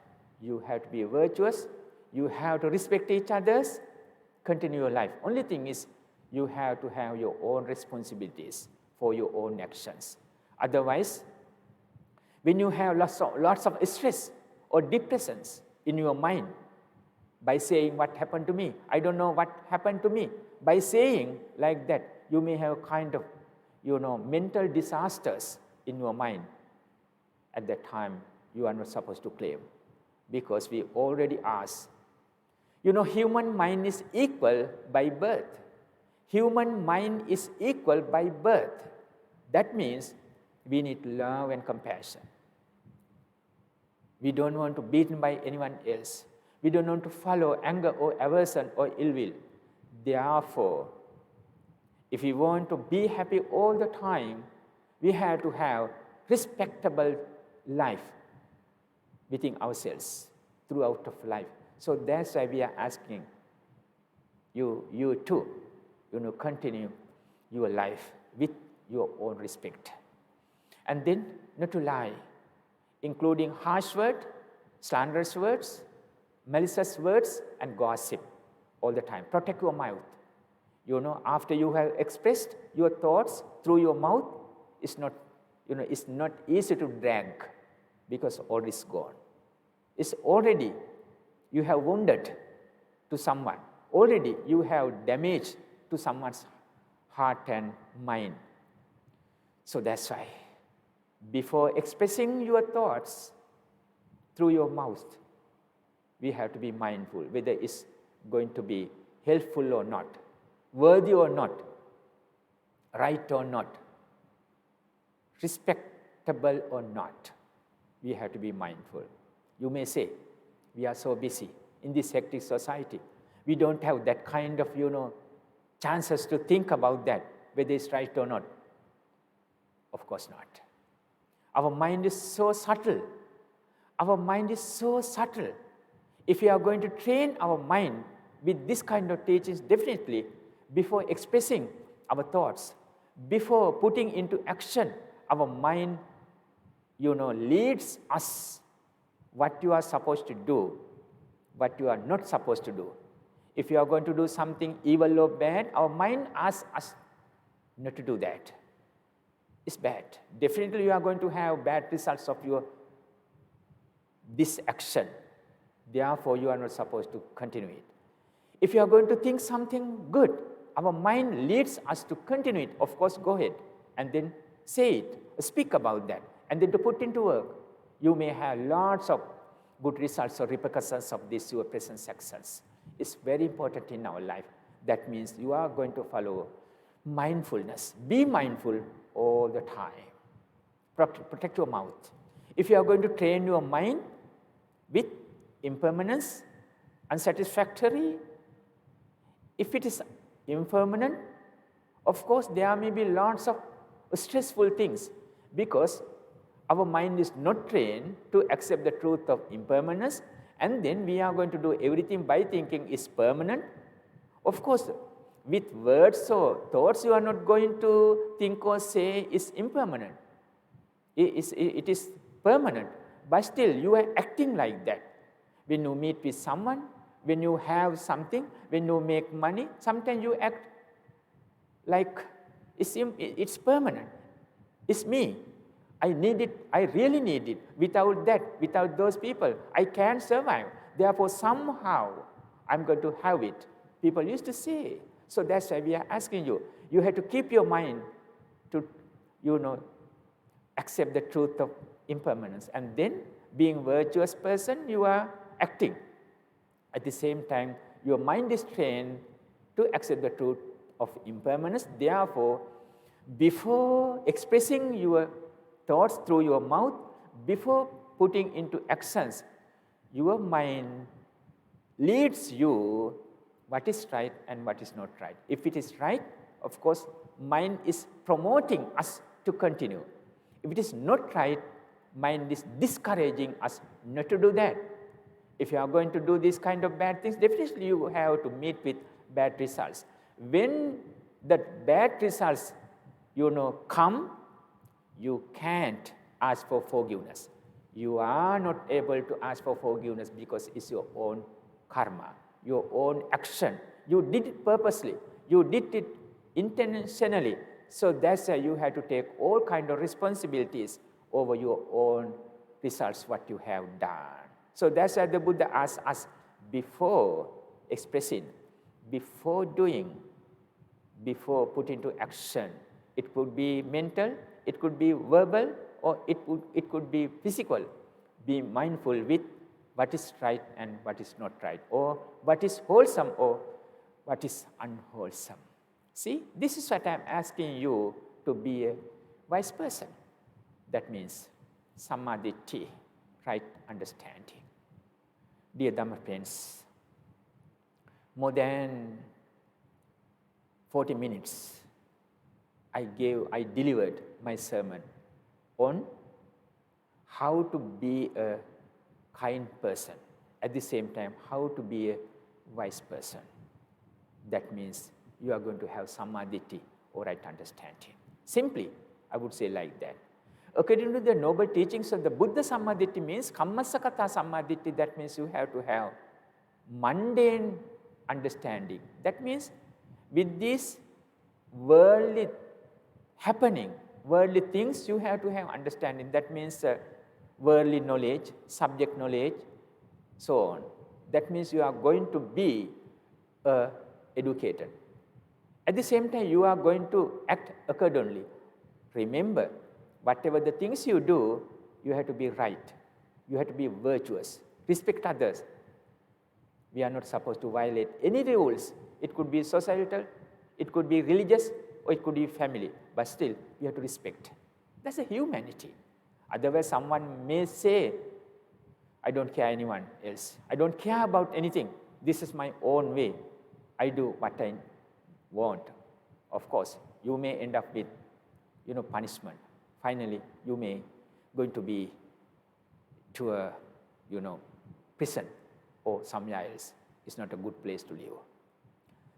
you have to be virtuous. You have to respect each other's, continue your life. Only thing is, you have to have your own responsibilities for your own actions. Otherwise, when you have lots of stress or depressions in your mind, by saying what happened to me, I don't know what happened to me, by saying like that, you may have kind of, mental disasters in your mind. At that time, you are not supposed to claim, because we already asked. Human mind is equal by birth. Human mind is equal by birth. That means we need love and compassion. We don't want to be beaten by anyone else. We don't want to follow anger or aversion or ill will. Therefore, if we want to be happy all the time, we have to have respectable life within ourselves throughout of life. So that's why we are asking you too, continue your life with your own respect. And then not to lie, including harsh words, slanderous words, malicious words, and gossip all the time. Protect your mouth. After you have expressed your thoughts through your mouth, it's not easy to drag because all is gone. It's already you have wounded to someone. Already you have damaged to someone's heart and mind. So that's why, before expressing your thoughts through your mouth, we have to be mindful whether it's going to be helpful or not, worthy or not, right or not, respectable or not. We have to be mindful. You may say, we are so busy in this hectic society. We don't have that kind of, chances to think about that, whether it's right or not. Of course not. Our mind is so subtle. Our mind is so subtle. If we are going to train our mind with this kind of teachings, definitely, before expressing our thoughts, before putting into action, our mind, leads us what you are supposed to do, what you are not supposed to do. If you are going to do something evil or bad, our mind asks us not to do that. It's bad. Definitely you are going to have bad results of this action. Therefore, you are not supposed to continue it. If you are going to think something good, our mind leads us to continue it. Of course, go ahead and then say it, speak about that, and then to put into work. You may have lots of good results or repercussions of this, your present actions. It's very important in our life. That means you are going to follow mindfulness. Be mindful all the time. Protect your mouth. If you are going to train your mind with impermanence, unsatisfactory, if it is impermanent, of course there may be lots of stressful things because our mind is not trained to accept the truth of impermanence, and then we are going to do everything by thinking is permanent. Of course, with words or thoughts, you are not going to think or say is impermanent. It is permanent, but still you are acting like that. When you meet with someone, when you have something, when you make money, sometimes you act like it's permanent. It's me. I need it. I really need it. Without that, without those people, I can't survive. Therefore, somehow, I'm going to have it. People used to say. So that's why we are asking you. You have to keep your mind to, accept the truth of impermanence. And then, being a virtuous person, you are acting. At the same time, your mind is trained to accept the truth of impermanence. Therefore, before expressing your thoughts through your mouth, before putting into actions, your mind leads you what is right and what is not right. If it is right, of course, mind is promoting us to continue. If it is not right, mind is discouraging us not to do that. If you are going to do these kind of bad things, definitely you have to meet with bad results. When the bad results, come, you can't ask for forgiveness. You are not able to ask for forgiveness because it's your own karma, your own action. You did it purposely. You did it intentionally. So that's why you have to take all kind of responsibilities over your own results, what you have done. So that's why the Buddha asks us before expressing, before doing, before putting into action. It could be mental, it could be verbal, or it could be physical. Be mindful with what is right and what is not right, or what is wholesome or what is unwholesome. See, this is what I'm asking you to be a wise person. That means samadhi, right understanding. Dear Dhamma friends, more than 40 minutes I delivered my sermon on how to be a kind person, at the same time how to be a wise person. That means you are going to have samadhi or right understanding. Simply, I would say like that. According to the noble teachings of the Buddha, samadhi means kammasakata samadhi. That means you have to have mundane understanding. That means with this worldly happening, worldly things, you have to have understanding. That means worldly knowledge, subject knowledge, so on. That means you are going to be educated. At the same time, you are going to act accordingly. Remember, whatever the things you do, you have to be right. You have to be virtuous. Respect others. We are not supposed to violate any rules. It could be societal, it could be religious, or it could be family. But still, we have to respect. That's a humanity. Otherwise, someone may say, I don't care anyone else. I don't care about anything. This is my own way. I do what I want. Of course, you may end up with, punishment. Finally, you may going to be to a, prison or somewhere else. It's not a good place to live.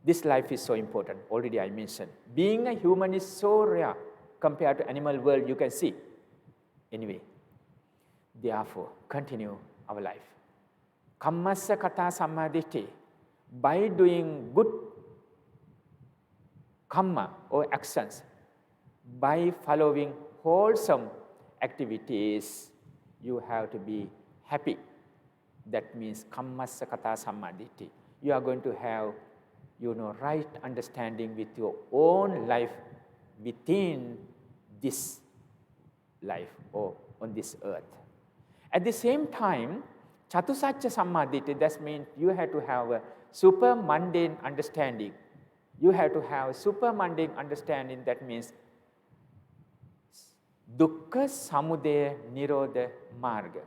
This life is so important. Already I mentioned. Being a human is so rare compared to animal world you can see. Anyway, therefore, continue our life. Kammassa kata samadhi. By doing good kamma or actions, by following wholesome activities, you have to be happy. That means kammassa kata samadhi. You are going to have, right understanding with your own life within this life or on this earth. At the same time, chatusacca samadhi, that means you have to have a super mundane understanding. You have to have super mundane understanding. That means dukkha samudaya nirodha marga.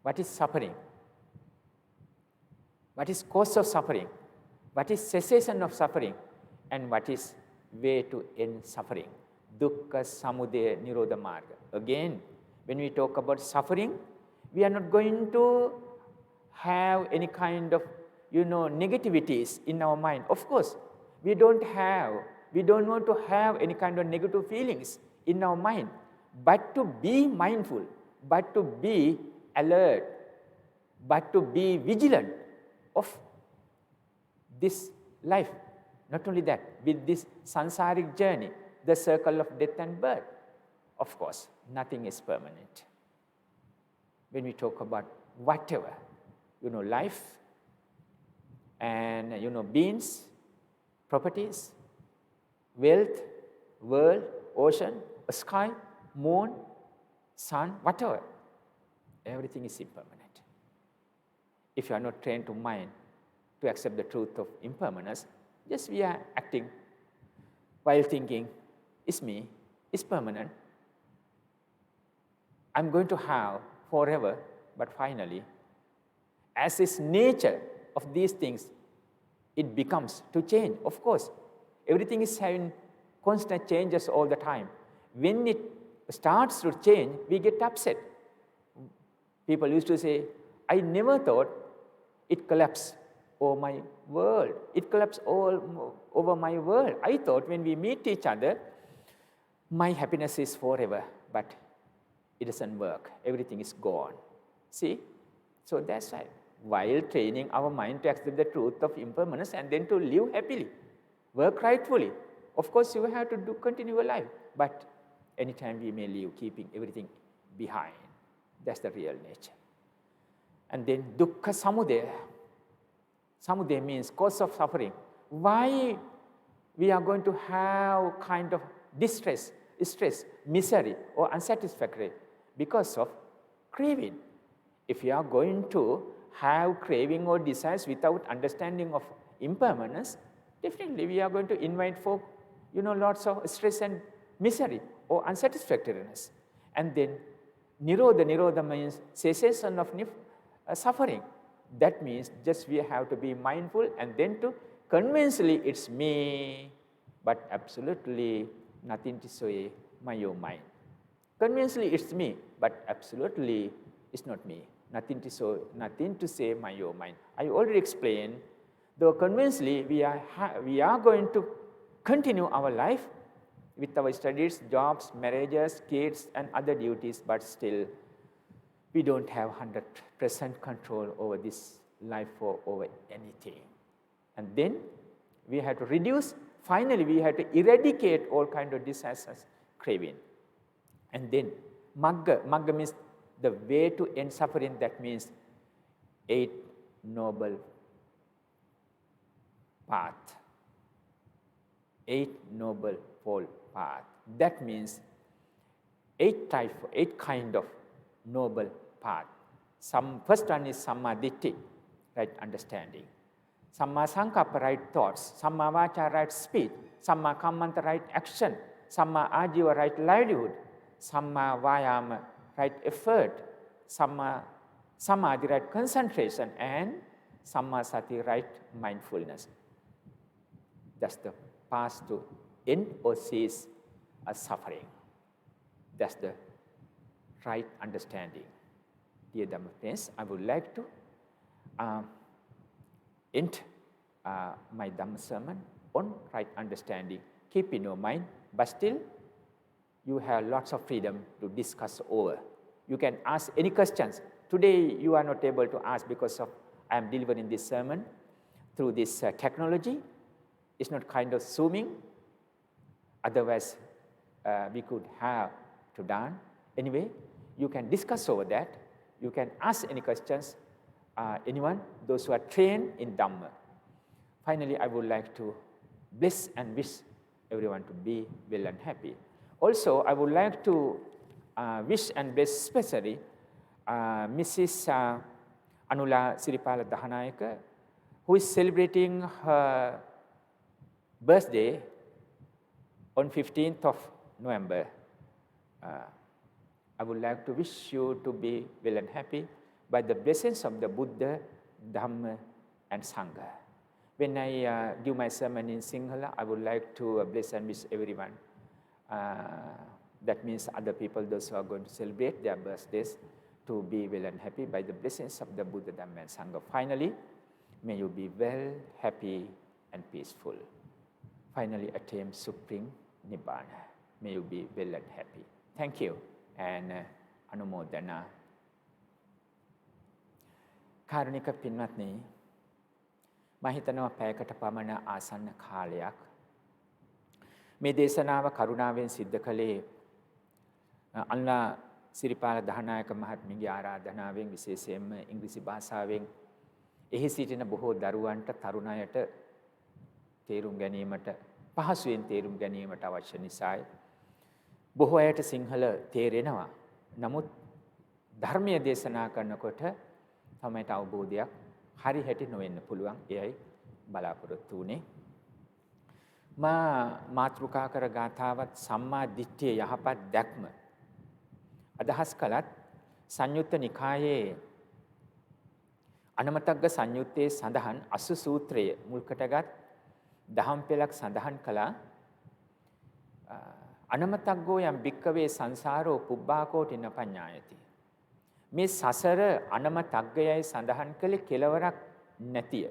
What is suffering? What is cause of suffering? What is cessation of suffering? And what is way to end suffering? Dukkha samudaya nirodha marga. Again, when we talk about suffering, we are not going to have any kind of, negativities in our mind. Of course, we don't want to have any kind of negative feelings in our mind. But to be mindful, but to be alert, but to be vigilant of this life. Not only that, with this sansaric journey, the circle of death and birth, of course, nothing is permanent. When we talk about whatever, life and, beings, properties, wealth, world, ocean, sky, moon, sun, whatever, everything is impermanent. If you are not trained to mind to accept the truth of impermanence, just we are acting while thinking, it's me, it's permanent, I'm going to have forever, but finally, as is nature of these things, it becomes to change. Of course, everything is having constant changes all the time. When it starts to change, we get upset. People used to say, I never thought it collapsed over my world. It collapsed all over my world. I thought when we meet each other, my happiness is forever, but it doesn't work. Everything is gone. See? So that's why, while training our mind to accept the truth of impermanence and then to live happily, work rightfully, of course you have to continue your life, but anytime we may live keeping everything behind. That's the real nature. And then dukkha samudaya. Samudaya means cause of suffering. Why we are going to have kind of distress, stress, misery, or unsatisfactory? Because of craving. If you are going to have craving or desires without understanding of impermanence, definitely we are going to invite for, lots of stress and misery or unsatisfactoriness. And then nirodha means cessation of suffering. That means just we have to be mindful and then to convincingly it's me, but absolutely nothing to say my own mind. Convincingly it's me, but absolutely it's not me. Nothing to say my own mind. I already explained, though convincingly we are going to continue our life with our studies, jobs, marriages, kids, and other duties, but still we don't have 100% control over this life or over anything. And then we have to reduce, finally we have to eradicate all kinds of desires, craving. And then magga means the way to end suffering. That means 8 noble path. 8 noble fold path. That means 8 kind of noble path. First one is samma ditti, right understanding. Samma sankappa, right thoughts. Samma vacha, right speech. Samma kammanta, right action. Samma ajiva, right livelihood. Samma vayama, right effort. Samma samadhi, right concentration. And samma sati, right mindfulness. That's the path to end or cease suffering. That's the right understanding. Dear Dhamma friends, I would like to end my Dhamma sermon on right understanding. Keep in your mind, but still you have lots of freedom to discuss over. You can ask any questions. Today you are not able to ask because of I am delivering this sermon through this technology. It's not kind of Zooming. Otherwise, we could have to done. Anyway, you can discuss over that. You can ask any questions, anyone, those who are trained in Dhamma. Finally, I would like to bless and wish everyone to be well and happy. Also, I would like to wish and bless especially Mrs. Anula Siripala Dahanayaka, who is celebrating her birthday on 15th of November. I would like to wish you to be well and happy by the blessings of the Buddha, Dhamma, and Sangha. When I give my sermon in Sinhala, I would like to bless and wish everyone. That means other people, those who are going to celebrate their birthdays, to be well and happy by the blessings of the Buddha, Dhamma, and Sangha. Finally, may you be well, happy, and peaceful. Finally, attain supreme Nibbana. May you be well and happy. Thank you. And අනුමෝදනා. කාරුණික පින්වත්නි, මම හිතනවා පැයකට පමණ ආසන්න කාලයක් මේ දේශනාව කරුණාවෙන් සිද්ධ කළේ අල්ලා සිරිපාල දහනායක මහත්මියගේ ආරාධනාවෙන්, විශේෂයෙන්ම ඉංග්‍රීසි භාෂාවෙන් එහි සිටින බොහෝ දරුවන්ට, තරුණයට තේරුම් ගැනීමට, පහසුවෙන් තේරුම් ගැනීමට අවශ්‍ය නිසායි. බොහෝ අයට සිංහල තේරෙනවා. නමුත් ධර්මයේ දේශනා කරනකොට තමයි අවබෝධයක් හරි හැටි නොවෙන්න පුළුවන්. එයයි බලාපොරොත්තු වුණේ. මාතෘකා කර ගාථාවත් සම්මා දිට්ඨිය යහපත් දැක්ම අදහස් කළත් සංයුත්ත නිකායේ අනමතග්ග සංයුත්තේ සඳහන් අසු සූත්‍රය මුල්කටගත් දහම් පෙළක් සඳහන් කළා. අනමතග්ගෝ යම් භික්කවේ සංසාරෝ පුබ්බාකෝටි නපඤ්ඤායති. මේ සසර අනමතග්ගයයි සඳහන් කළේ කෙලවරක් නැතිය.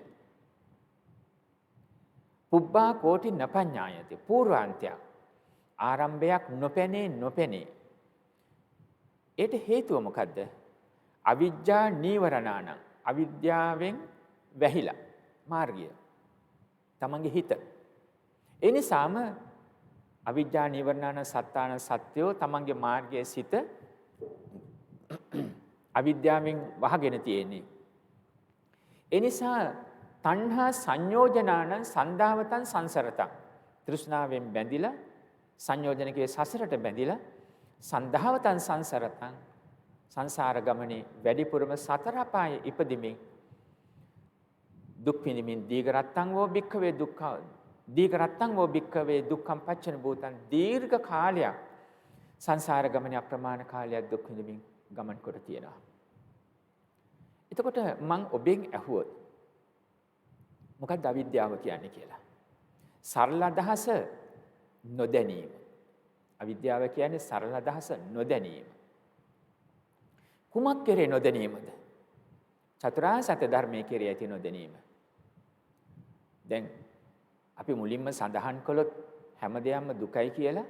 පුබ්බා කෝටි නපඤ්ඤායති, පූර්වාන්තයක්, ආරම්භයක් නොපෙනේ. ඒට හේතුව මොකද්ද? අවිජ්ජා නීවරණාන, අවිද්‍යාවෙන් වැහිලා මාර්ගය, තමන්ගේ හිත. ඒ නිසාම අවිජ්ජා නීවරණාන සත්තාන සත්‍යෝ, තමන්ගේ මාර්ගයේ සිත අවිද්‍යාවෙන් වහගෙන තියෙන්නේ. ඒ නිසා තණ්හා සංයෝජනාන සන්දාවතං සංසරතං, තෘෂ්ණාවෙන් බැඳිලා, සංයෝජනකයේ සසරට බැඳිලා, සන්දාවතං සංසරතං, සංසාර ගමනේ වැඩිපුරම සතර අපායේ ඉපදිමින් දුක් විඳිමින් දීඝරත්තං වෝ භික්ඛවේ දුක්ඛ, දීඝරත්තං වෝ භික්ඛවේ දුක්ඛං පච්චන භූතං, දීර්ඝ කාලයක් සංසාර ගමනේ අප්‍රමාණ කාලයක් දුක් විඳිමින් ගමන් කොට තියෙනවා. එතකොට මම ඔබෙන් ඇහුවොත් මොකක්ද අවිද්‍යාව කියන්නේ කියලා? සරල අදහස නොදැනීම. අවිද්‍යාව කියන්නේ සරල අදහස නොදැනීම. කුමක් කෙරේ නොදැනීමද? චතුරාර්ය සත්‍ය ධර්මයේ කෙරේ ඇති නොදැනීම. දැන් අපි මුලින්ම සඳහන් කළොත් හැම දෙයක්ම දුකයි කියලා,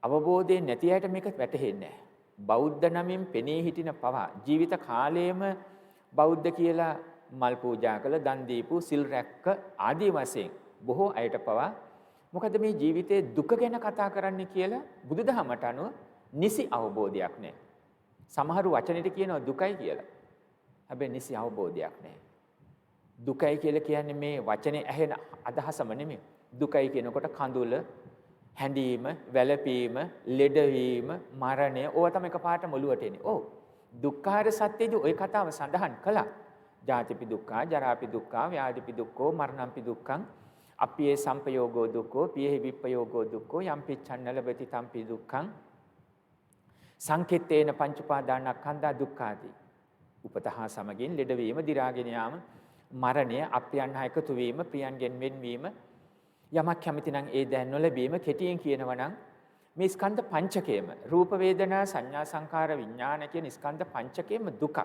අවබෝධයෙන් නැති අයට මේක වැටහෙන්නේ නැහැ. බෞද්ධ නමින් පෙනී හිටින පවා ජීවිත කාලයේම බෞද්ධ කියලා මල් පූජා කළ, දන් දීපු, සිල් රැක්ක ආදී වශයෙන් බොහෝ අයට පවා මොකද මේ ජීවිතයේ දුක ගැන කතා කරන්නේ කියලා බුදුදහමට අනුව නිසි අවබෝධයක් නැහැ. සමහරු වචනෙට කියනවා දුකයි කියලා. හැබැයි නිසි අවබෝධයක් නැහැ. දුකයි කියලා කියන්නේ මේ වචනේ ඇහෙන අදහසම නෙමෙයි. දුකයි කියනකොට කඳුල, හැඬීම, වැළපීම, ලෙඩවීම, මරණය, ඕවා තමයි එකපාරට මොළුවට එන්නේ. ඔව්. දුක්ඛාර සත්‍යයේදී ওই කතාව සඳහන් කළා. ජාතිපි දුක්ඛා, ජරාපි දුක්ඛා, ව්‍යාධිපි දුක්ඛෝ, මරණම්පි දුක්ඛං, අප්පියේ සම්පයෝගෝ දුක්ඛෝ, පියෙහි විප්පයෝගෝ දුක්ඛෝ, යම්පිච්ඡන්න ලබති තම්පි දුක්ඛං, සංකිට්ඨේන පංච උපාදානස්කන්ධා දුක්ඛාති. උපතහා සමගින් ලෙඩවීම, දි รา ගෙන යාම, මරණය, අප්‍රියයන් හා එකතු වීම, ප්‍රියන්ගෙන් වෙන්වීම, යමක් කැමති නම් ඒ දැන් නොලැබීම, කෙටියෙන් කියනවා නම් මේ ස්කන්ධ පංචකයම, රූප වේදනා සංඥා සංකාර විඥාන කියන ස්කන්ධ පංචකයම දුකක්.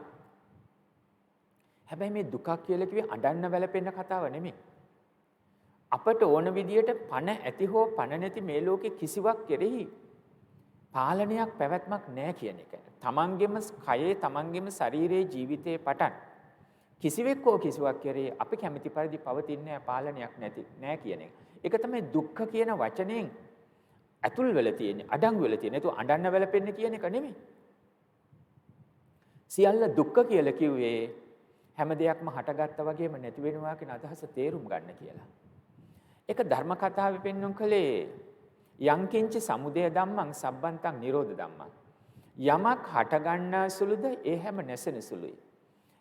හැබැයි මේ දුකක් කියලා කිව්වේ අඬන්න වැළපෙන්න කතාව නෙමෙයි. අපට ඕන විදියට පණ ඇති හෝ පණ නැති මේ ලෝකේ කිසිවක් කෙරෙහි පාලනයක් පැවැත්මක් නැහැ කියන එක. තමන්ගේම කයේ, තමන්ගේම ශරීරයේ, ජීවිතයේ පටන් කිසිවෙක් හෝ කිසිවක් කෙරෙහි අපි කැමති පරිදි පවතින්නේ පාලනයක් නැහැ කියන එක. ඒක තමයි දුක්ඛ කියන වචනයෙන් අතුල් වෙලා තියෙන්නේ, අඩංගු වෙලා තියෙන්නේ. ඒක අඬන්න වැළපෙන්න කියන එක නෙමෙයි. සියල්ල දුක්ඛ කියලා කිව්වේ හැම දෙයක්ම හටගත්තා වගේම නැති වෙනවා කියන අදහස තේරුම් ගන්න කියලා. ඒක ධර්ම කතාවේ පෙන්වුම් කලේ යංකින්ච සමුදය ධම්මං සබ්බන්තං නිරෝධ ධම්මං. යමක් හට ගන්නා සුළුද ඒ හැම නැසෙන සුළුයි.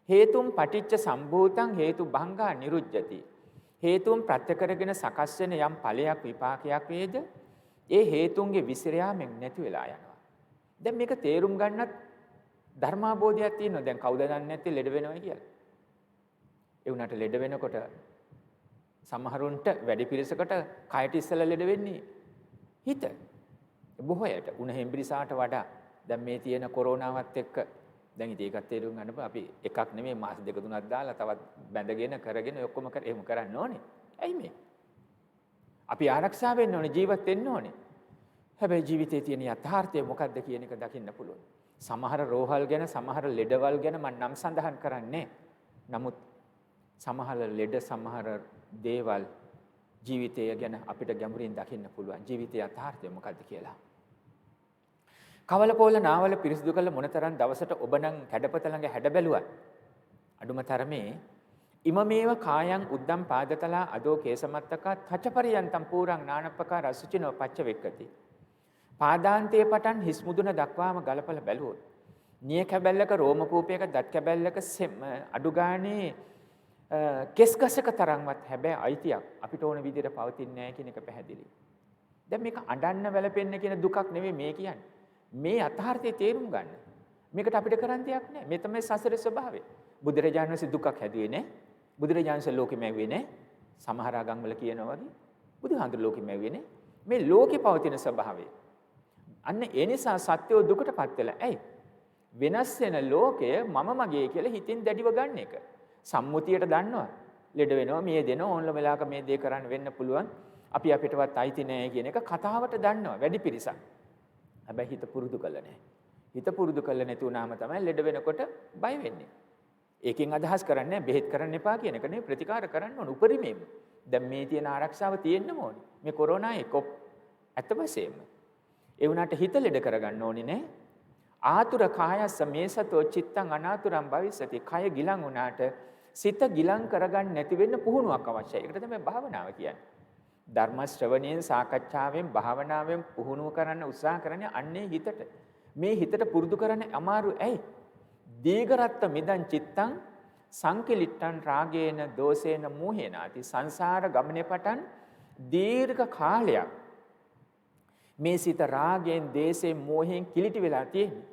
හේතුම් පටිච්ච සම්භූතං හේතු භංගා නිරුජ්ජති. හේතුම් ප්‍රත්‍ය කරගෙන සකස් වෙන යම් ඵලයක් විපාකයක් වේද ඒ හේතුන්ගේ විසිරයාමෙන් නැති වෙලා යනවා. දැන් මේක තේරුම් ගන්නත් ධර්මාබෝධයක් තියෙනවා. දැන් කවුද දන්නේ නැත්තේ ලෙඩ වෙනවා කියලා. ඒ උනාට ලෙඩ වෙනකොට සමහරුන්ට වැඩි පිරිසකට කයට ඉස්සලා ලෙඩ වෙන්නේ හිත. බොහෝයට උණ හෙම්බිරිසාට වඩා දැන් මේ තියෙන කොරෝනාවත් එක්ක දැන් ඉතින් ඒකත් තේරුම් ගන්න බෑ. අපි එකක් නෙමෙයි මාස දෙක තුනක් දාලා තවත් බැඳගෙන කරගෙන ඔක්කොම එහෙම කරන්න ඕනේ. ඇයි මේ? අපි ආරක්ෂා වෙන්න ඕනේ, ජීවත් වෙන්න ඕනේ. හැබැයි ජීවිතයේ තියෙන යථාර්ථය මොකක්ද කියන එක දකින්න පුළුවන්. සමහර රෝහල් ගැන සමහර ලෙඩවල් ගැන මම නම් සඳහන් කරන්නේ. නමුත් සමහර ලෙඩ සමහර දේවල් ජීවිතය ගැන අපිට ගැඹුරින් දකින්න පුළුවන්. ජීවිතයේ යථාර්ථය මොකක්ද කියලා. කවල පොළ නාවල පිරිසිදු කළ මොනතරම් දවසට ඔබ නම් කැඩපත ළඟ හැඩ බැලුවත් අඩුම තරමේ ඉමමේව කායං උද්දම් පාදතලා අදෝ කේසමත්තක තචපරියන්තම් පූරං නානප්පකාර සුචිනෝ පච්ච වෙක්කති. පාදාන්තයේ පටන් හිස් මුදුන දක්වාම ගලපල බැලුවොත් නිය කැබැල්ලක රෝම කූපයක දත් කැබැල්ලක අඩු ගානේ කෙස් ගසක තරම්වත් හැබැයි අයිතියක් අපිට ඕන විදිහට පවතින්නේ නැහැ කියන එක පැහැදිලි. දැන් මේක අඬන්න වැළපෙන්න කියන දුකක් නෙවෙයි මේ කියන්නේ. මේ යථාර්ථය තේරුම් ගන්න. මේකට අපිට කරන්න දෙයක් නැහැ. මේ තමයි සසරේ ස්වභාවය. බුදුරජාණන් වහන්සේ දුකක් හැදුවේ නැහැ. බුදුරජාණන් වහන්සේ ලෝකෙ මැව්වේ නැහැ. සමහර ආගම් වල කියනවා වගේ බුදුහාඳුර ලෝකෙ මැව්වේ නැහැ. මේ ලෝකේ පවතින ස්වභාවය. අන්න ඒ නිසා සත්‍යෝ දුකටපත් වෙලා. ඇයි? වෙනස් වෙන ලෝකය මම මගේ කියලා හිතින් දැඩිව ගන්න එක. සම්මුතියට දන්නවා. ලෙඩ වෙනවා, මේ දෙනවා, ඕනම වෙලාවක මේ දේ කරන්න වෙන්න පුළුවන්. අපි අපිටවත් අයිති නැහැ කියන එක කතාවට දන්නවා වැඩි පිරිසක්. හැබැයි හිත පුරුදු කළ නැහැ. හිත පුරුදු කළ නැති වුණාම තමයි ලෙඩ වෙනකොට බය වෙන්නේ. ඒකෙන් අදහස් කරන්නේ බෙහෙත් කරන්න එපා කියන එක නෙවෙයි, ප්‍රතිකාර කරන්න ඕන උපරිමයෙන්ම. දැන් මේ තියෙන ආරක්ෂාව තියෙන්න ඕනේ. මේ කොරෝනා එක ඇත්ත වශයෙන්ම. ඒ වුණාට හිත ලෙඩ කරගන්න ඕනේ නේ. ආතුර කායස්ස මේසතෝ චිත්තං අනාතුරං භවිස්සති. කය ගිලන් වුණාට සිත ගිලන් කරගන්න නැති වෙන්න පුහුණුවක් අවශ්‍යයි. ඒකට තමයි භාවනාව කියන්නේ. ධර්ම ශ්‍රවණයෙන් සාකච්ඡාවෙන් භාවනාවෙන් පුහුණුව කරන්න උත්සාහ කරන්නේ අන්නේ හිතට. මේ හිතට පුරුදු කරන්න අමාරු ඇයි? දීඝරත්ත මිදං චිත්තං සංකිලිට්ඨං රාගේන දෝසේන මෝහේනාති. සංසාර ගමනේ පටන් දීර්ඝ කාලයක් මේ සිත රාගයෙන් දේශයෙන් මෝහයෙන් කිලිටි වෙලා තියෙන්නේ.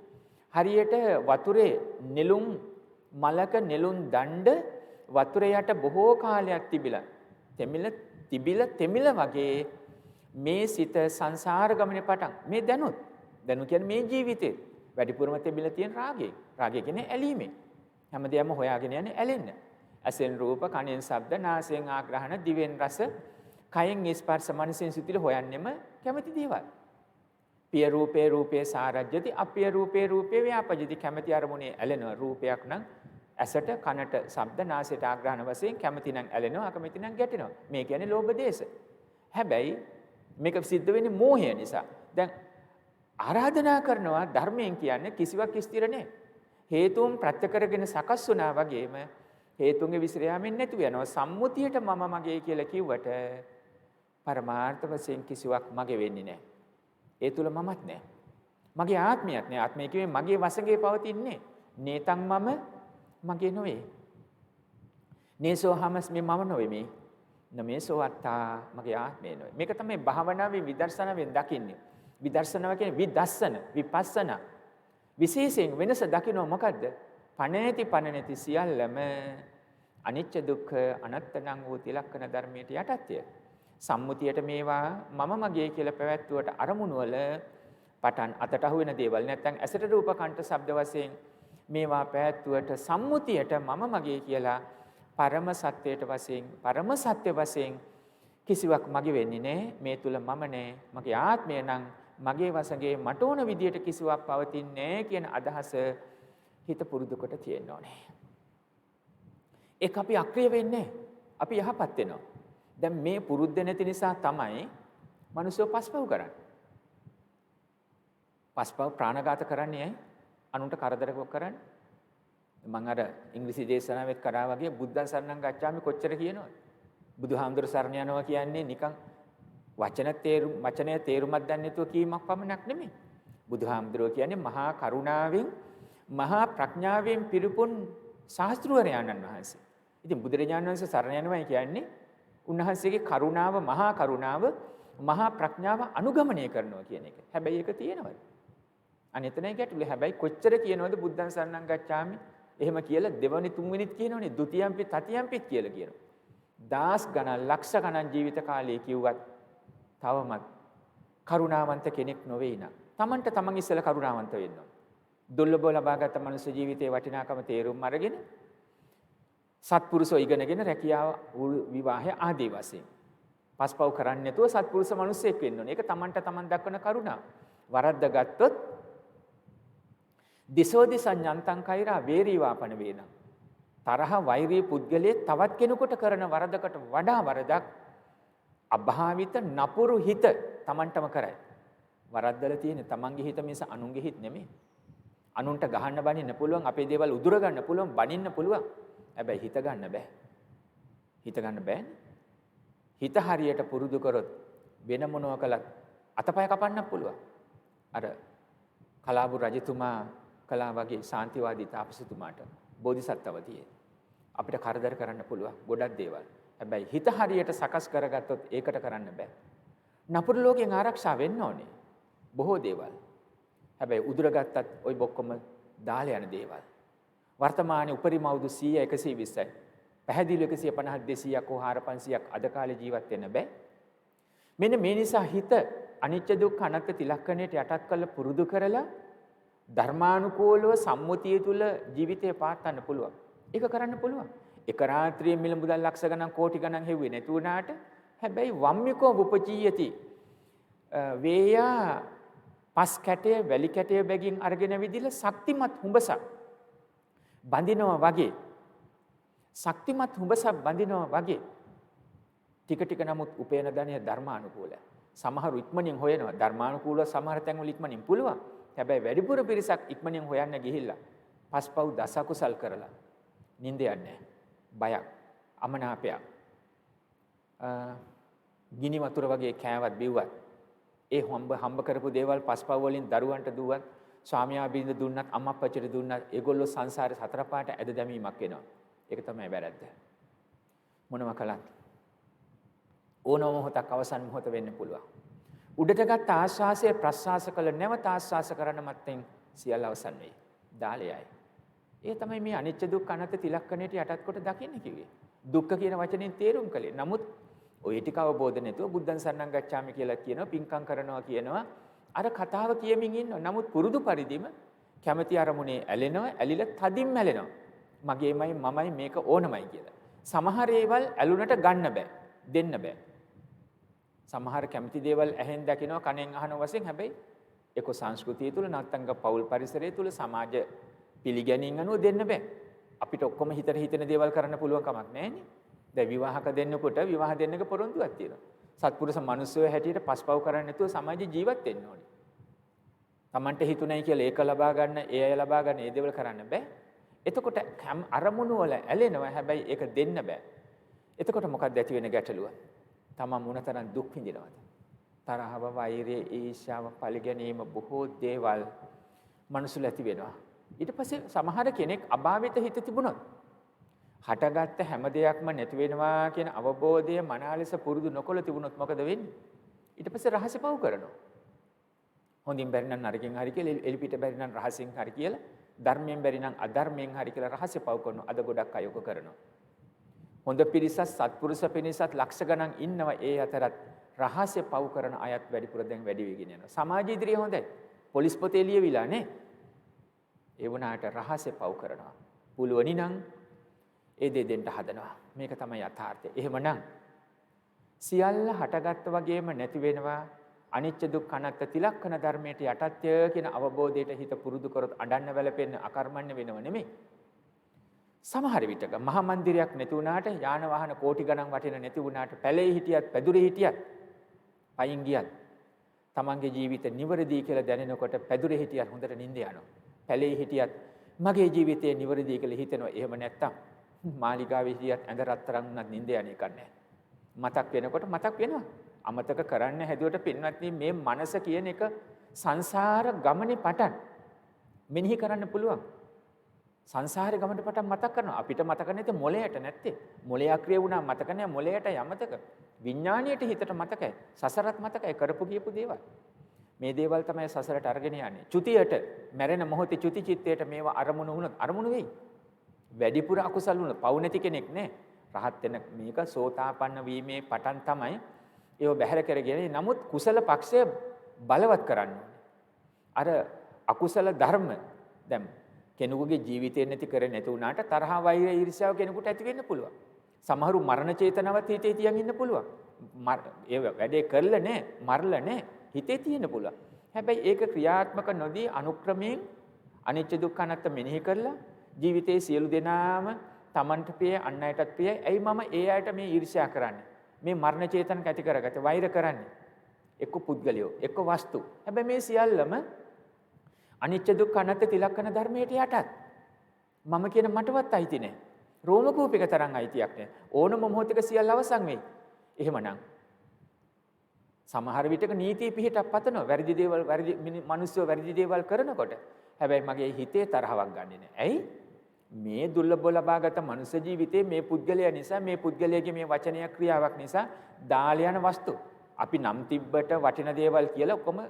හරියට වතුරේ නෙළුම් මලක නෙළුම් දණ්ඩ වතුර යට බොහෝ කාලයක් තිබිලා තෙමිල වගේ මේ සිත සංසාර ගමනේ පටන් මේ දැනුත් කියන්නේ මේ ජීවිතේ වැඩිපුරම තිබිලා තියෙන රාගය. රාගය කියන්නේ ඇලීමෙන්. හැමදේම හොයාගෙන යන්නේ ඇලෙන්න. ඇසෙන් රූප, කනෙන් ශබ්ද, නාසයෙන් ආග්‍රහණ, දිවෙන් රස, කයෙන් ස්පර්ශ, මනසෙන් සිතිල හොයන්නෙම කැමති දේවල්. පිය රූපේ රූපේ සාරජ්‍යති, අපිය රූපේ රූපේ ව්‍යාපජති. කැමති අරමුණේ ඇලෙනවා. රූපයක් නම් ඇසට, කනට, ශබ්ද, නාසයට ආග්‍රහණ වශයෙන් කැමති නම් ඇලෙනවා, අකමැති නම් ගැටෙනවා. මේ කියන්නේ ලෝභ දේශ. හැබැයි මේක සිද්ධ වෙන්නේ මෝහය නිසා. දැන් ආරාධනා කරනවා ධර්මයෙන් කියන්නේ කිසිවක් ස්ථිර නැහැ. හේතුන් ප්‍රත්‍ය කරගෙන සකස් වුණා වගේම හේතුන්ගේ විසිර යාමෙන් නැතුව යනවා. සම්මුතියට මම මගේ කියලා කිව්වට පරමාර්ථ වශයෙන් කිසිවක් මගේ වෙන්නේ නැහැ. ඒ තුල මමත් නැහැ. මගේ ආත්මයක් නැහැ. ආත්මය කියන්නේ මගේ වශයෙන් පවතින්නේ. නේතං මම මගේ නොවේ. නේසෝ හමස් මේ මම නොවේ මේ. නමේසෝ අත්තා මගේ ආත්මය නොවේ. මේක තමයි භාවනාවේ විදර්ශනාවෙන් දකින්නේ. විදර්ශනාව කියන්නේ විදස්සන, විපස්සන. විශේෂයෙන් වෙනස දකින්න මොකද්ද? පණ නැති සියල්ලම අනිච්ච දුක්ඛ අනත්තං වූ තිලක්කන ධර්මයට යටත්ය. සම්මුතියට මේවා මම මගේ කියලා පැවැත්වුවට අරමුණු වල පටන් අතට අහු වෙන දේවල් නැත්නම් ඇසට රූප කණ්ඨ ශබ්ද වශයෙන් මේවා පැවැත්වුවට සම්මුතියට මම මගේ කියලා පරම සත්‍යයට වශයෙන් පරම සත්‍ය වශයෙන් කිසිවක් මගේ වෙන්නේ නැහැ. මේ තුල මම නැහැ. මගේ ආත්මය නම් මගේ වශයෙන් මට ඕන විදියට කිසිවක් පවතින්නේ නැහැ කියන අදහස හිත පුරුදු කොට තියෙන්න ඕනේ. ඒක අපි අක්‍රිය වෙන්නේ. අපි යහපත් වෙනවා. දැන් මේ පුරුද්ද නැති නිසා තමයි මිනිස්සු පස්පව් කරන්නේ. පස්පව් ප්‍රාණඝාත කරන්නේ ඇයි? අනුන්ට කරදර කරන්නේ. මම අර ඉංග්‍රීසි දේශනාවෙත් කරා වගේ බුද්ධං සරණං ගච්ඡාමි කොච්චර කියනවද? බුදුහාමුදුර සරණ යනවා කියන්නේ නිකන් වචනය තේරුමක් දන්නේ නැතුව කීමක් පමණක් නෙමෙයි. බුදුහාමුදුරුවෝ කියන්නේ මහා කරුණාවෙන් මහා ප්‍රඥාවෙන් පිරිපුන් ශාස්ත්‍රවරයන්න් වහන්සේ. ඉතින් බුදුරජාණන් වහන්සේ සරණ යනවා කියන්නේ උන්වහන්සේගේ කරුණාව මහා ප්‍රඥාව අනුගමනය කරනවා කියන එක. හැබැයි ඒක තියෙනවද? අනිතනේ ගැටුල. හැබැයි කොච්චර කියනවද බුද්ධං සරණං ගච්ඡාමි? එහෙම කියලා දෙවනි තුන්වෙනිත් කියනවනේ. ဒုတိ යම්පි තතියම්පිත් කියලා කියනවා. දාස් ගණන් ලක්ෂ ගණන් ජීවිත කාලයේ කිව්වත් තවමත් කරුණාවන්ත කෙනෙක් නොවේ නා. තමන්ට තමන් ඉස්සෙල්ලා කරුණාවන්ත වෙන්න ඕන. දුර්ලභව ලබාගත් මනුෂ්‍ය ජීවිතයේ වටිනාකම තේරුම් අරගෙන සත්පුරුෂෝ ඉගෙනගෙන රැකියාව විවාහය ආදී වශයෙන් පස්පව් කරන්නේ නැතුව සත්පුරුෂ මිනිසෙක් වෙන්න ඕනේ. ඒක තමන්ට තමන් දක්වන කරුණාව. වරද්ද ගත්තොත් දිසෝදි සංයන්තං කෛරා වේරීවාපන වේන. තරහ වෛරී පුද්ගලයේ තවත් කෙනෙකුට කරන වරදකට වඩා වරදක් අභාවිත නපුරු හිත Tamanටම කරයි. වරද්දලා තියෙන තමන්ගේ හිත මිස අනුන්ගේ හිත නෙමෙයි. අනුන්ට ගහන්න බනින්න පුළුවන්, අපේ දේවල් උදුර ගන්න පුළුවන්, බනින්න පුළුවන්. හැබැයි හිත ගන්න බෑ. හිත ගන්න බෑනේ. හිත හරියට පුරුදු කරොත් වෙන මොනවා කළත් අතපය කපන්න පුළුවන්. අර කලාබු රජතුමා කලා වගේ ශාන්තිවාදී තාපසතුමාට බෝධිසත්වවතියේ අපිට කරදර කරන්න පුළුවන් ගොඩක් දේවල්. හැබැයි හිත හරියට සකස් කරගත්තොත් ඒකට කරන්න බෑ. නපුරු ලෝකයෙන් ආරක්ෂා වෙන්න ඕනේ. බොහෝ දේවල්. හැබැයි උදුරගත්තත් ওই බොක්කම දාලා යන දේවල්. වර්තමානයේ උපරිම අවුරුදු 100 120යි. පැහැදිලි 150 200ක් හෝ 400ක් අද කාලේ ජීවත් වෙන්න බෑ. මෙන්න මේ නිසා හිත අනිත්‍ය දුක්ඛ අනාත්ම තිලක්ෂණයට යටත් කරලා පුරුදු කරලා ධර්මානුකූලව සම්මුතිය තුල ජීවිතය පාත්තන්න පුළුවන්. ඒක කරන්න පුළුවන්. එක රාත්‍රියේ මිල මුදල් ලක්ෂ ගණන් කෝටි ගණන් හෙව්වේ නැති වුණාට හැබැයි වම්මිකෝ උපචීයති වේයා පස් කැටය වැලි කැටය බැගින් අරගෙන විදිලා ශක්තිමත් හුඹසක් බඳිනවා වගේ ශක්තිමත් හුඹසක් බඳිනවා වගේ ටික ටික නමුත් උපේන ධනය ධර්මානුකූලයි. සමහරු ඉක්මනින් හොයනවා ධර්මානුකූලව සමහර තැන්වල ඉක්මනින් පුළුවන්. හැබැයි වැඩිපුර පිරිසක් ඉක්මනින් හොයන්න ගිහිල්ලා පස්පව් දස කුසල් කරලා නිින්ද යන්නේ බයක් අමනාපයක් ගිනි වතුර වගේ කෑවත් බිව්වත් ඒ හම්බ කරපු දේවල් පස්පව් වලින් දරුවන්ට දුවත් ස්වාමියා බින්ද දුන්නත් අම්මා අප්පච්චිට දුන්නත් ඒගොල්ලෝ සංසාරේ සතර පාට ඇද දැමීමක් වෙනවා. ඒක තමයි වැරද්ද. මොනවා කළත් ඕනම මොහොතක් අවසන් මොහොත වෙන්න පුළුවන්. උඩට ගත්ත ආශ්වාසය ප්‍රශ්වාස කළ නැවත ආශ්වාස කරන මත්තෙන් සියල්ල අවසන් වෙයි. දාලයයි. ඒ තමයි මේ අනිත්‍ය දුක්ඛ අනාත්ම තිලක්ෂණයට යටත් කොට දකින්න කිව්වේ. දුක්ඛ කියන වචنين තේරුම් කළේ. නමුත් ඔය ටික අවබෝධ නැතුව බුද්ධං සරණං ගච්ඡාමි කියලා කියනවා, පින්කම් කරනවා කියනවා. අර කතාව කියමින් ඉන්නවා. නමුත් පුරුදු පරිදිම කැමැති අරමුණේ ඇලෙනවා, ඇලිලා තදින් ඇලෙනවා. මගේමයි මමයි මේක ඕනමයි කියලා. සමහර ඒවල් ඇලුනට ගන්න බෑ, දෙන්න බෑ. සමහර කැමති දේවල් ඇහෙන් දකිනවා, කනෙන් අහන වශයෙන්. හැබැයි ඒක සංස්කෘතිය තුල නැත්නම් පෞල් පරිසරය තුල සමාජ පිළිගැනීම් අනුව දෙන්න බෑ. අපිට ඔක්කොම හිතට හිතෙන දේවල් කරන්න පුළුවන් කමක් නැහැනේ. දැන් විවාහක දෙන්නකොට විවාහ දෙන්නක පොරොන්දුවක් තියෙනවා. සත්පුරුෂ මිනිස්සුව හැටියට පස්පව් කරන්නේ නැතුව සමාජේ ජීවත් වෙන්න ඕනේ. Tamante හිතුණයි කියලා ඒක ලබා ගන්න, ඒ අය ලබා ගන්න, ඒ දේවල් කරන්න බෑ. එතකොට අරමුණු වල ඇලෙනවා. හැබැයි ඒක දෙන්න බෑ. එතකොට මොකක්ද ඇති වෙන ගැටලුව? තමන් මොනතරම් දුක් විඳිනවද? තරහව, වෛරය, ඊර්ෂ්‍යාව, පරිගැනීම බොහෝ දේවල් මනසට ඇති වෙනවා. ඊට පස්සේ සමහර කෙනෙක් අභාවිත හිත තිබුණොත් හටගත්ත හැම දෙයක්ම නැති වෙනවා කියන අවබෝධය මනාලෙස පුරුදු නොකළ තිබුණොත් මොකද වෙන්නේ? ඊට පස්සේ රහස පව් කරනවා. හොඳින් බැරි නම් නරකින් හරි කියලා, එලිපිට බැරි නම් රහසින් හරි කියලා, ධර්මයෙන් බැරි නම් අධර්මයෙන් හරි කියලා රහස පව් කරනවා. අද ගොඩක් අය ඔක කරනවා. හොඳ පිරිසත් සත්පුරුෂ පිරිසත් ලක්ෂ ගණන් ඉන්නවා. ඒ අතරත් රහස්‍ය පව් කරන අයත් වැඩිපුර දැන් වැඩි වෙගෙන යනවා. සමාජ ඉදිරියේ හොඳයි. පොලිස් පොතේ ලියවිලා නේ. ඒ වුණාට රහස්‍ය පව් කරනවා. පුළුවනි නම් ඒ දේ දෙන්න හදනවා. මේක තමයි යථාර්ථය. එහෙමනම් සියල්ල හටගත්ත වගේම නැති වෙනවා. අනිත්‍ය දුක්ඛ අනාත්ම තිලක්ෂණ ධර්මයට යටත්ය කියන අවබෝධයට හිත පුරුදු කරොත් අඬන්න වැළපෙන්න අකර්මණ්‍ය වෙනව නෙමෙයි. සමහර විටක මහා මන්දිරයක් නැති වුණාට, යාන වාහන කෝටි ගණන් වටින නැති වුණාට, පැලේ හිටියත්, පැදුරේ හිටියත්, පයින් ගියත් තමන්ගේ ජීවිත නිවැරදි කියලා දැනෙනකොට පැදුරේ හිටියත් හොඳට නිින්ද යනවා. පැලේ හිටියත් මගේ ජීවිතේ නිවැරදි කියලා හිතෙනවා. එහෙම නැත්තම් මාලිගාවේ හිටියත් ඇඳ රත්තරන් උනත් නිින්ද යන්නේ නැහැ. මතක් වෙනකොට මතක් වෙනවා. අමතක කරන්න හැදුවට පින්වත්නි මේ මනස කියන එක සංසාර ගමනේ පටන් මෙනෙහි කරන්න පුළුවන්. සංසාරේ ගමනට පටන් මතක් කරනවා. අපිට මතක නැති මොලයට නැත්තේ. මොලේ අක්‍රිය වුණා මතක නැහැ. මොලයට යමතක. විඥාණයට හිතට මතකයි. සසරත් මතකයි කරපු කියපු දේවල්. මේ දේවල් තමයි සසරට අරගෙන යන්නේ. චුතියට මැරෙන මොහොතේ චුති චිත්තයට මේවා අරමුණු වුණොත් අරමුණු වෙයි. වැඩිපුර අකුසල් වුණොත් පව් නැති කෙනෙක් නෑ. රහත් වෙන මේක සෝතාපන්න වීමේ පටන් තමයි ඒව බැහැර කරගෙන. නමුත් කුසල පක්ෂය බලවත් කරන්න ඕනේ. අර අකුසල ධර්ම දැන් කෙනෙකුගේ ජීවිතේ නැති කර නැති වුණාට තරහ වෛර ඊර්ෂ්‍යාව කෙනෙකුට ඇති වෙන්න පුළුවන්. සමහරු මරණ චේතනාවත් හිතේ තියන් ඉන්න පුළුවන්. ඒ වැඩේ කරලා නැහැ, මරලා නැහැ, හිතේ තියෙන්න පුළුවන්. හැබැයි ඒක ක්‍රියාත්මක නොදී අනුක්‍රමයෙන් අනිච්ච දුක්ඛ අනාත්ම මෙනෙහි කරලා ජීවිතයේ සියලු දෙනාම Tamanට ප්‍රිය අන් අයටත් ප්‍රියයි. ඇයි මම ඒ අයට මේ ඊර්ෂ්‍යා කරන්නේ? මේ මරණ චේතනක ඇති කරගත වෛර කරන්නේ. එක්ක පුද්ගලයෝ, එක්ක වස්තු. හැබැයි මේ සියල්ලම අනිච්ච දුක්ඛ අනාත්ම තිලක්ෂණ ධර්මයට යටත්. මම කියන මටවත් අයිති නැහැ. රෝම කූපයක තරම් අයිතියක් නැහැ. ඕනම මොහොතක සියල්ල අවසන් වෙයි. එහෙමනම් සමහර විටක නීතිය පිහිටක් පතනවා. වැරදි දේවල් මිනිස්සු වැරදි දේවල් කරනකොට. හැබැයි මගේ හිතේ තරහවක් ගන්නෙ නැහැ. ඇයි? මේ දුර්ලභව ලබාගත මනුෂ්‍ය ජීවිතේ මේ පුද්ගලයා නිසා මේ පුද්ගලයාගේ මේ වචනය ක්‍රියාවක් නිසා දාල යන වස්තු. අපි නම් තිබ්බට වටින දේවල් කියලා ඔක්කොම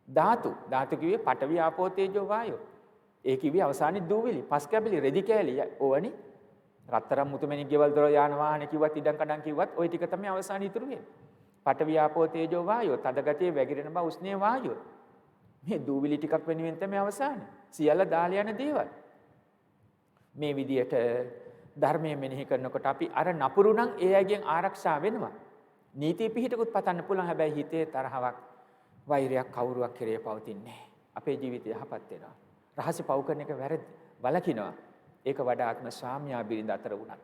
ධාතු. ධාතු කිව්වේ පඨවි ආපෝ තේජෝ වායෝ. ඒ කිව්වේ අවසානයේ දූවිලි, පස් කැබලි, රෙදි කෑලි ඕවනි. රත්තරන් මුතුමැණික් ගෙවල් දොර යාන වාහන කිව්වත් ඉඩම් කඩම් කිව්වත් ওই ටික තමයි අවසානයේ ඉතුරු වෙන්නේ. පඨවි ආපෝ තේජෝ වායෝ තද ගතිය වැగిරෙන බව උස්නේ වායෝ. මේ දූවිලි ටිකක් වෙනුවෙන් තමයි අවසානයේ. සියල්ල දාල යන දේවල්. මේ විදියට ධර්මයේ මෙනෙහි කරනකොට අපි අර නපුරු නම් ඒ අයගෙන් ආරක්ෂා වෙනවා. නීති පිහිටකුත් පතන්න පුළුවන්. හැබැයි හිතේ තරහවක්, වෛරයක් කවුරුවක් කෙරේ පවතින්නේ නැහැ. අපේ ජීවිතය යහපත් වෙනවා. රහසේ පව් කරන එක වැරදි. වලකිනවා. ඒක වඩාත්ම ස්වාමියා බිරිඳ අතර වුණත්.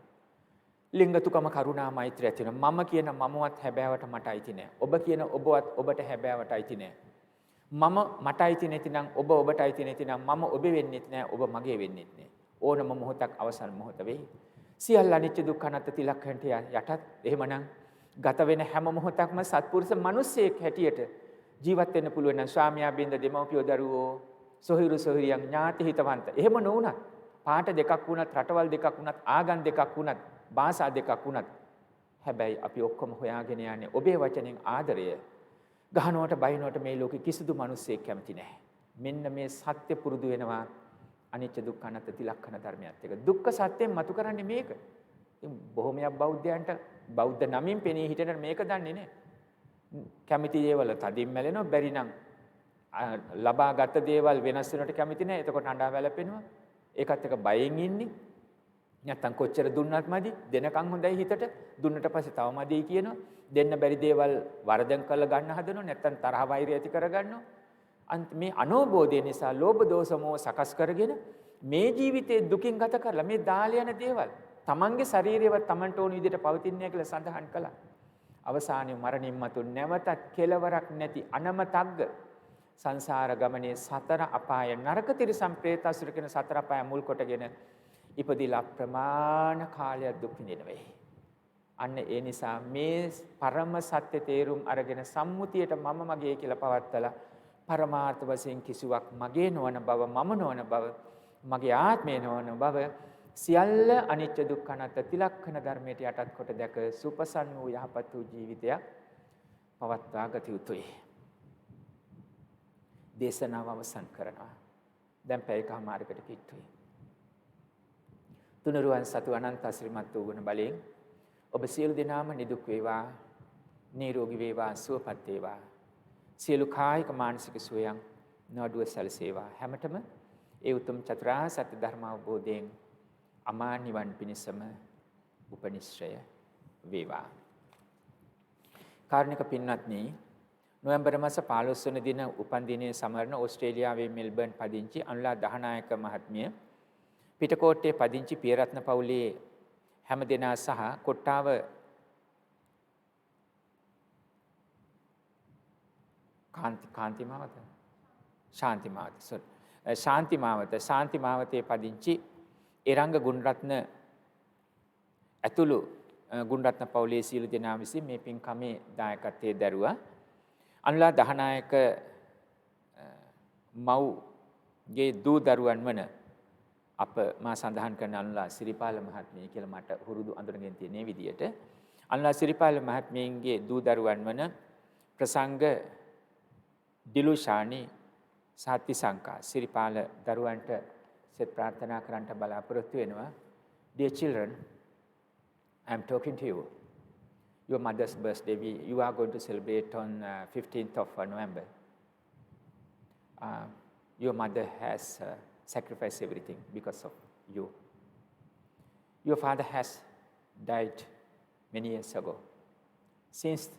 ලිංගතුකම කරුණා මෛත්‍රිය ඇති වෙනවා. මම කියන මමවත් හැබෑවට මට අයිති නැහැ. ඔබ කියන ඔබවත් ඔබට හැබෑවට අයිති නැහැ. මම මට අයිති නැතිනම් ඔබ ඔබට අයිති නැතිනම් මම ඔබ වෙන්නෙත් නැහැ. ඔබ මගේ වෙන්නෙත් නැහැ. ඕනම මොහොතක් අවසන් මොහොත වෙයි. සියල්ල අනිත්‍ය දුක්ඛ අනාත්ම තිලක්ෂණයට යටත්. එහෙමනම් ගත වෙන හැම මොහොතක්ම සත්පුරුෂ මිනිසෙක් හැටියට ජීවත් වෙන්න පුළුවන් නම් ස්වාමියා බින්ද දෙමව්පියෝ දරුවෝ සොහිරු සොහිරියන් ඥාති හිතවන්ත. එහෙම නොවුනත් පාට දෙකක් වුණත් රටවල් දෙකක් වුණත් ආගම් දෙකක් වුණත් භාෂා දෙකක් වුණත් හැබැයි අපි ඔක්කොම හොයාගෙන යන්නේ ඔබේ වචනෙන් ආදරය. ගහනවට බයිනවට මේ ලෝකෙ කිසිදු මිනිසෙක් කැමති නැහැ. මෙන්න මේ සත්‍ය පුරුදු වෙනවා අනිත්‍ය දුක්ඛ අනාත්ම තිලක්ෂණ ධර්මයත් එක. දුක්ඛ සත්‍යයෙන් මතු කරන්නේ මේක. ඉතින් බොහොමයක් බෞද්ධයන්ට බෞද්ධ නමින් පෙනී හිටින මේක දන්නේ නැහැ. කැමති දේවල් තදින් මැලෙනවා, බැරි නම් ලබාගත් දේවල් වෙනස් වෙනවට කැමති නැහැ. එතකොට අඬා වැළපෙනවා. ඒකත් එක බයෙන් ඉන්නේ. නැත්තම් කොච්චර දුන්නත් මදි, දෙනකන් හොඳයි හිතට, දුන්නට පස්සේ තව මදි කියනවා. දෙන්න බැරි දේවල් වරදම් කරලා ගන්න හදනවා. නැත්තම් තරහ වෛරය ඇති කරගන්නවා. මේ අනෝබෝධය නිසා ලෝභ දෝෂ මොහ සකස් කරගෙන මේ ජීවිතේ දුකින් ගත කරලා මේ දාල යන දේවල් තමන්ගේ ශරීරයවත් තමන්ට ඕන විදිහට පවතින්නේ කියලා සඳහන් කළා. අවසානයේ මරණින් මතු නැවතත් කෙලවරක් නැති අනමතග්ග සංසාර ගමනේ සතර අපාය නරක තිරිසන් പ്രേත අසුර කියන සතර අපාය මුල් කොටගෙන ඉපදිලා ප්‍රමාණ කාලයක් දුක් විඳින වෙයි. අන්න ඒ නිසා මේ පරම සත්‍ය තේරුම් අරගෙන සම්මුතියට මම මගේ කියලා පවත්තලා පරමාර්ථ වශයෙන් කිසිවක් මගේ නොවන බව, මම නොවන බව, මගේ ආත්මය නොවන බව සියල්ල අනිත්‍ය දුක්ඛ අනාත්ම තිලක්ෂණ ධර්මයට යටත් කොට දැක සුපසන්න වූ යහපත් වූ ජීවිතයක් පවත්වා ගත යුතුයි. දේශනාව අවසන් කරනවා. දැන් පැයකමාරකට කිට්ටුයි. තුනුරුවන් සතු අනන්ත ශ්‍රීමත් වූ ගුණ බලයෙන් ඔබ සියලු දෙනාම නිදුක් වේවා, නිරෝගී වේවා, සුවපත් වේවා. සියලු කායික මානසික සුවයන් නොඅඩුව සැලසේවා. හැමතෙම ඒ උතුම් චතුරාර්ය සත්‍ය ධර්ම අවබෝධයෙන් අමා නිවන් පිණසම උපනිශ්‍රය වේවා. කාරුණික පින්වත්නි, නොවැම්බර් මාස 15 වන දින උපන් දිනයේ සමරන ඕස්ට්‍රේලියාවේ මෙල්බර්න් පදිංචි අනුලා දහනායක මහත්මිය පිටකොට්ටේ පදිංචි පියරත්න පවුලේ හැම දෙනා සහ කොට්ටාව ශාන්ති මාවතේ පදිංචි එරංග ගුණරත්න ඇතුළු ගුණරත්න පවුලේ සියලු දෙනා විසින් මේ පින්කමේ දායකත්වයේ දරුවා අනුලා දහනායක මව්ගේ දූ දරුවන් වන අප මා සඳහන් කරන අනුලා සිරිපාල මහත්මිය කියලා මට හුරුදු අඳුරගෙන තියෙන විදියට අනුලා සිරිපාල මහත්මියන්ගේ දූ දරුවන් වන ප්‍රසංග දිලුෂානි සාති සංකා සිරිපාල දරුවන්ට සෙත් ප්‍රාර්ථනා කරන්නට බලාපොරොත්තු වෙනවා. Dear children, I am talking to you. Your mother's birthday, you are going to celebrate on 15th of November. Your mother has sacrificed everything because of you. Your father has died many years ago. Since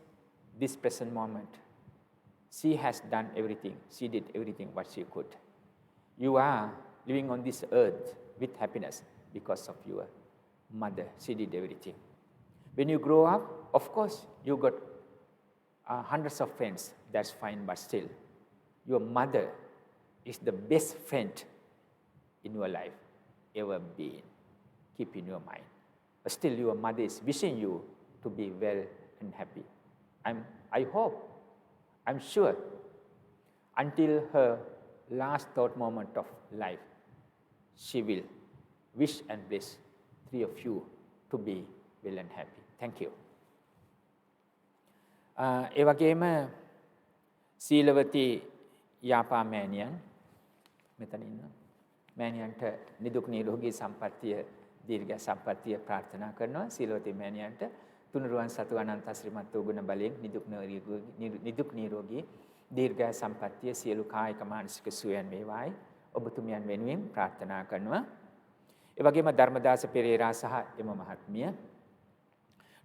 this present moment, she has done everything. She did everything what she could. you are living on this earth with happiness because of your mother. She did everything. When you grow up, of course, you got hundreds of friends. That's fine, but still, your mother is the best friend in your life ever been. Keep in your mind. But still, your mother is wishing you to be well and happy. I hope, I'm sure, until her last thought moment of life, she will wish and bless three of you to be well and happy. Thank you. ඒ වගේම සීලවතී යාපා මෑණියන් මෙතන ඉන්න මෑණියන්ට නිදුක් නිරෝගී සම්පන්නිය දීර්ඝ සම්පන්නිය ප්‍රාර්ථනා කරනවා. සීලවතී මෑණියන්ට තුනුරුවන් සතු අනන්ත ශ්‍රීමත් වූ ගුණ බලයෙන් නිදුක් නිරෝගී දීර්ඝ සම්පන්නිය සියලු කායික මානසික සුවයන් වේවායි ඔබතුමියන් වෙනුවෙන් ප්‍රාර්ථනා කරනවා. ඒ වගේම ධර්මදාස පෙරේරා සහ එම මහත්මිය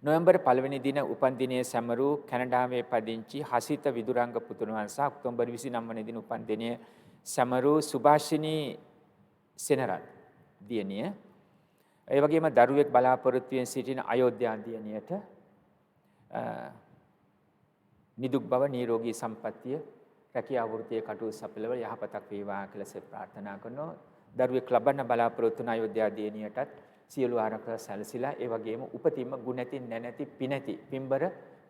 නොවැම්බර් 1 වෙනි දින උපන් දිනයේ සැමරූ කැනඩාවේ පදිංචි හසිත විදුරංග පුතුණුවන් සහ ඔක්තෝබර් 29 වෙනි දින උපන් දිනයේ සැමරූ සුභාෂිනී සෙනරත් දියණිය ඒ වගේම දරුවෙක් බලාපොරොත්තු වෙමින් සිටින අයෝධ්‍යා දියණියට නිදුක් බව නිරෝගී සම්පන්නිය රැකියාව වෘත්තීය කටයුතු සපලව යහපතක් වේවා කියලා සෙත් ප්‍රාර්ථනා කරනවා. දරුවෙක් ලබන්න බලාපොරොත්තු වන අයෝධ්‍යා දියණියටත් සියලු ආරක්ෂා සැලසීලා ඒ වගේම උපතින්ම ගුණැති නැනැති පිනැති පින්බර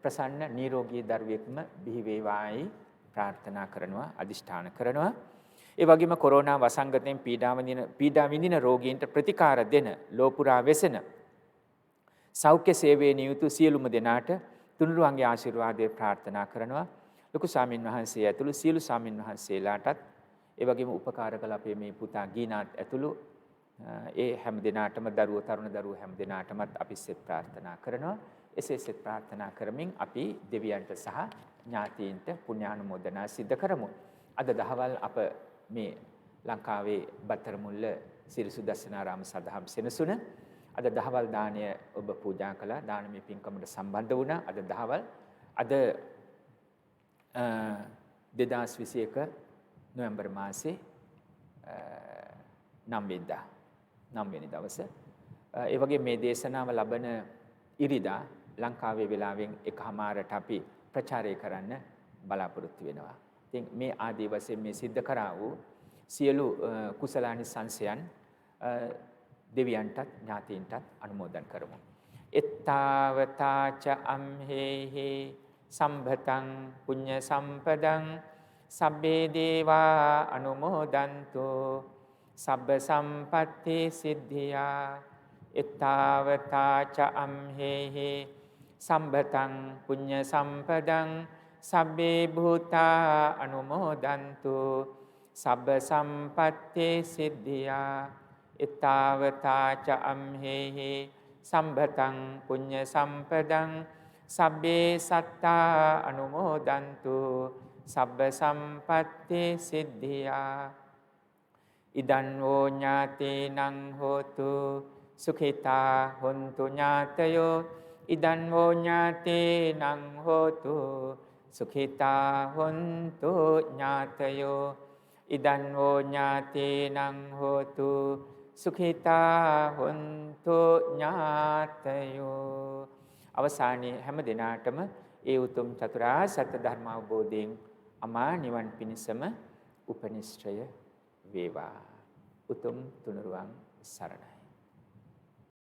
ප්‍රසන්න නිරෝගී දරුවෙක්ම බිහි වේවායි ප්‍රාර්ථනා කරනවා අදිෂ්ඨාන කරනවා. ඒ වගේම කොරෝනා වසංගතයෙන් පීඩා විඳින රෝගීන්ට ප්‍රතිකාර දෙන ලෝපුරා වෙසෙන සෞඛ්‍ය සේවයේ නියුතු සියලුම දෙනාට තුනුරුවන්ගේ ආශිර්වාදය ප්‍රාර්ථනා කරනවා. ලොකු ස්වාමින් වහන්සේ ඇතුළු සියලු ස්වාමින් වහන්සේලාටත් ඒ වගේම උපකාර කළ අපේ මේ පුතා ගීනාත් ඇතුළු ඒ හැම දිනාටම දරුවෝ තරුණ දරුවෝ හැම දිනාටමත් අපි සෙත් ප්‍රාර්ථනා කරනවා. එසේ සෙත් ප්‍රාර්ථනා කරමින් අපි දෙවියන්ට සහ ඥාතීන්ට පුණ්‍යානුමෝදනා සිද්ධ කරමු. අද දහවල් අප මේ ලංකාවේ බත්තරමුල්ල සිරි සුදස්සනාරාම සදහම් සෙනසුන අද දහවල් දාණය ඔබ පූජා කළා. දානමය පින්කමට සම්බන්ධ වුණා. අද දහවල් අද 2021 නොවැම්බර් මාසේ 9 වෙනි දවස. ඒ වගේ මේ දේශනාව ලබන ඉරිදා ලංකාවේ වෙලාවෙන් 1:00ට අපි ප්‍රචාරය කරන්න බලාපොරොත්තු වෙනවා. ඉතින් මේ ආදී වශයෙන් මේ සිද්ධ කරා වූ සියලු කුසලානිසංසයන් දෙවියන්ටත් ඥාතීන්ටත් අනුමෝදන් කරමු. එත්තාවතාච අම්හෙහි සම්භතං පුඤ්ඤ සම්පදං සබ්බේ දේවා අනුමෝදන්තු සබ්බ සම්පත්ති සිද්ධියා. එත්තාවතාච අම්හෙහි සම්භතං පුඤ්ඤ සම්පදං සබ්බේ භූතා අනුමෝදන්තු සබ්බ සම්පත්ති සිද්ධියා. එත්තාවතාච අම්හෙහි සම්භතං පුඤ්ඤ සම්පදං සබ්බේ සත්තා අනුමෝදන්තු සබ්බ සම්පත්ති සිද්ධියා. ඉදං වූ ඥාතීනං හෝතු සුඛිතා හොන්තු ඥාතයෝ. ඉදං වූ ඥාතීනං හෝතු සුඛිතා හොන්තු ඥාතයෝ. ඉදං වූ ඥාතීනං හෝතු සුඛිතා හොන්තු ඥාතයෝ. අවසානයේ හැම දිනාටම ඒ උතුම් චතුරාර්ය සත්‍ය ධර්ම අවබෝධයෙන් අමා නිවන් පිණසම උපනිශ්‍රය වේවා. උතුම් තුනුරුවන් සරණයි.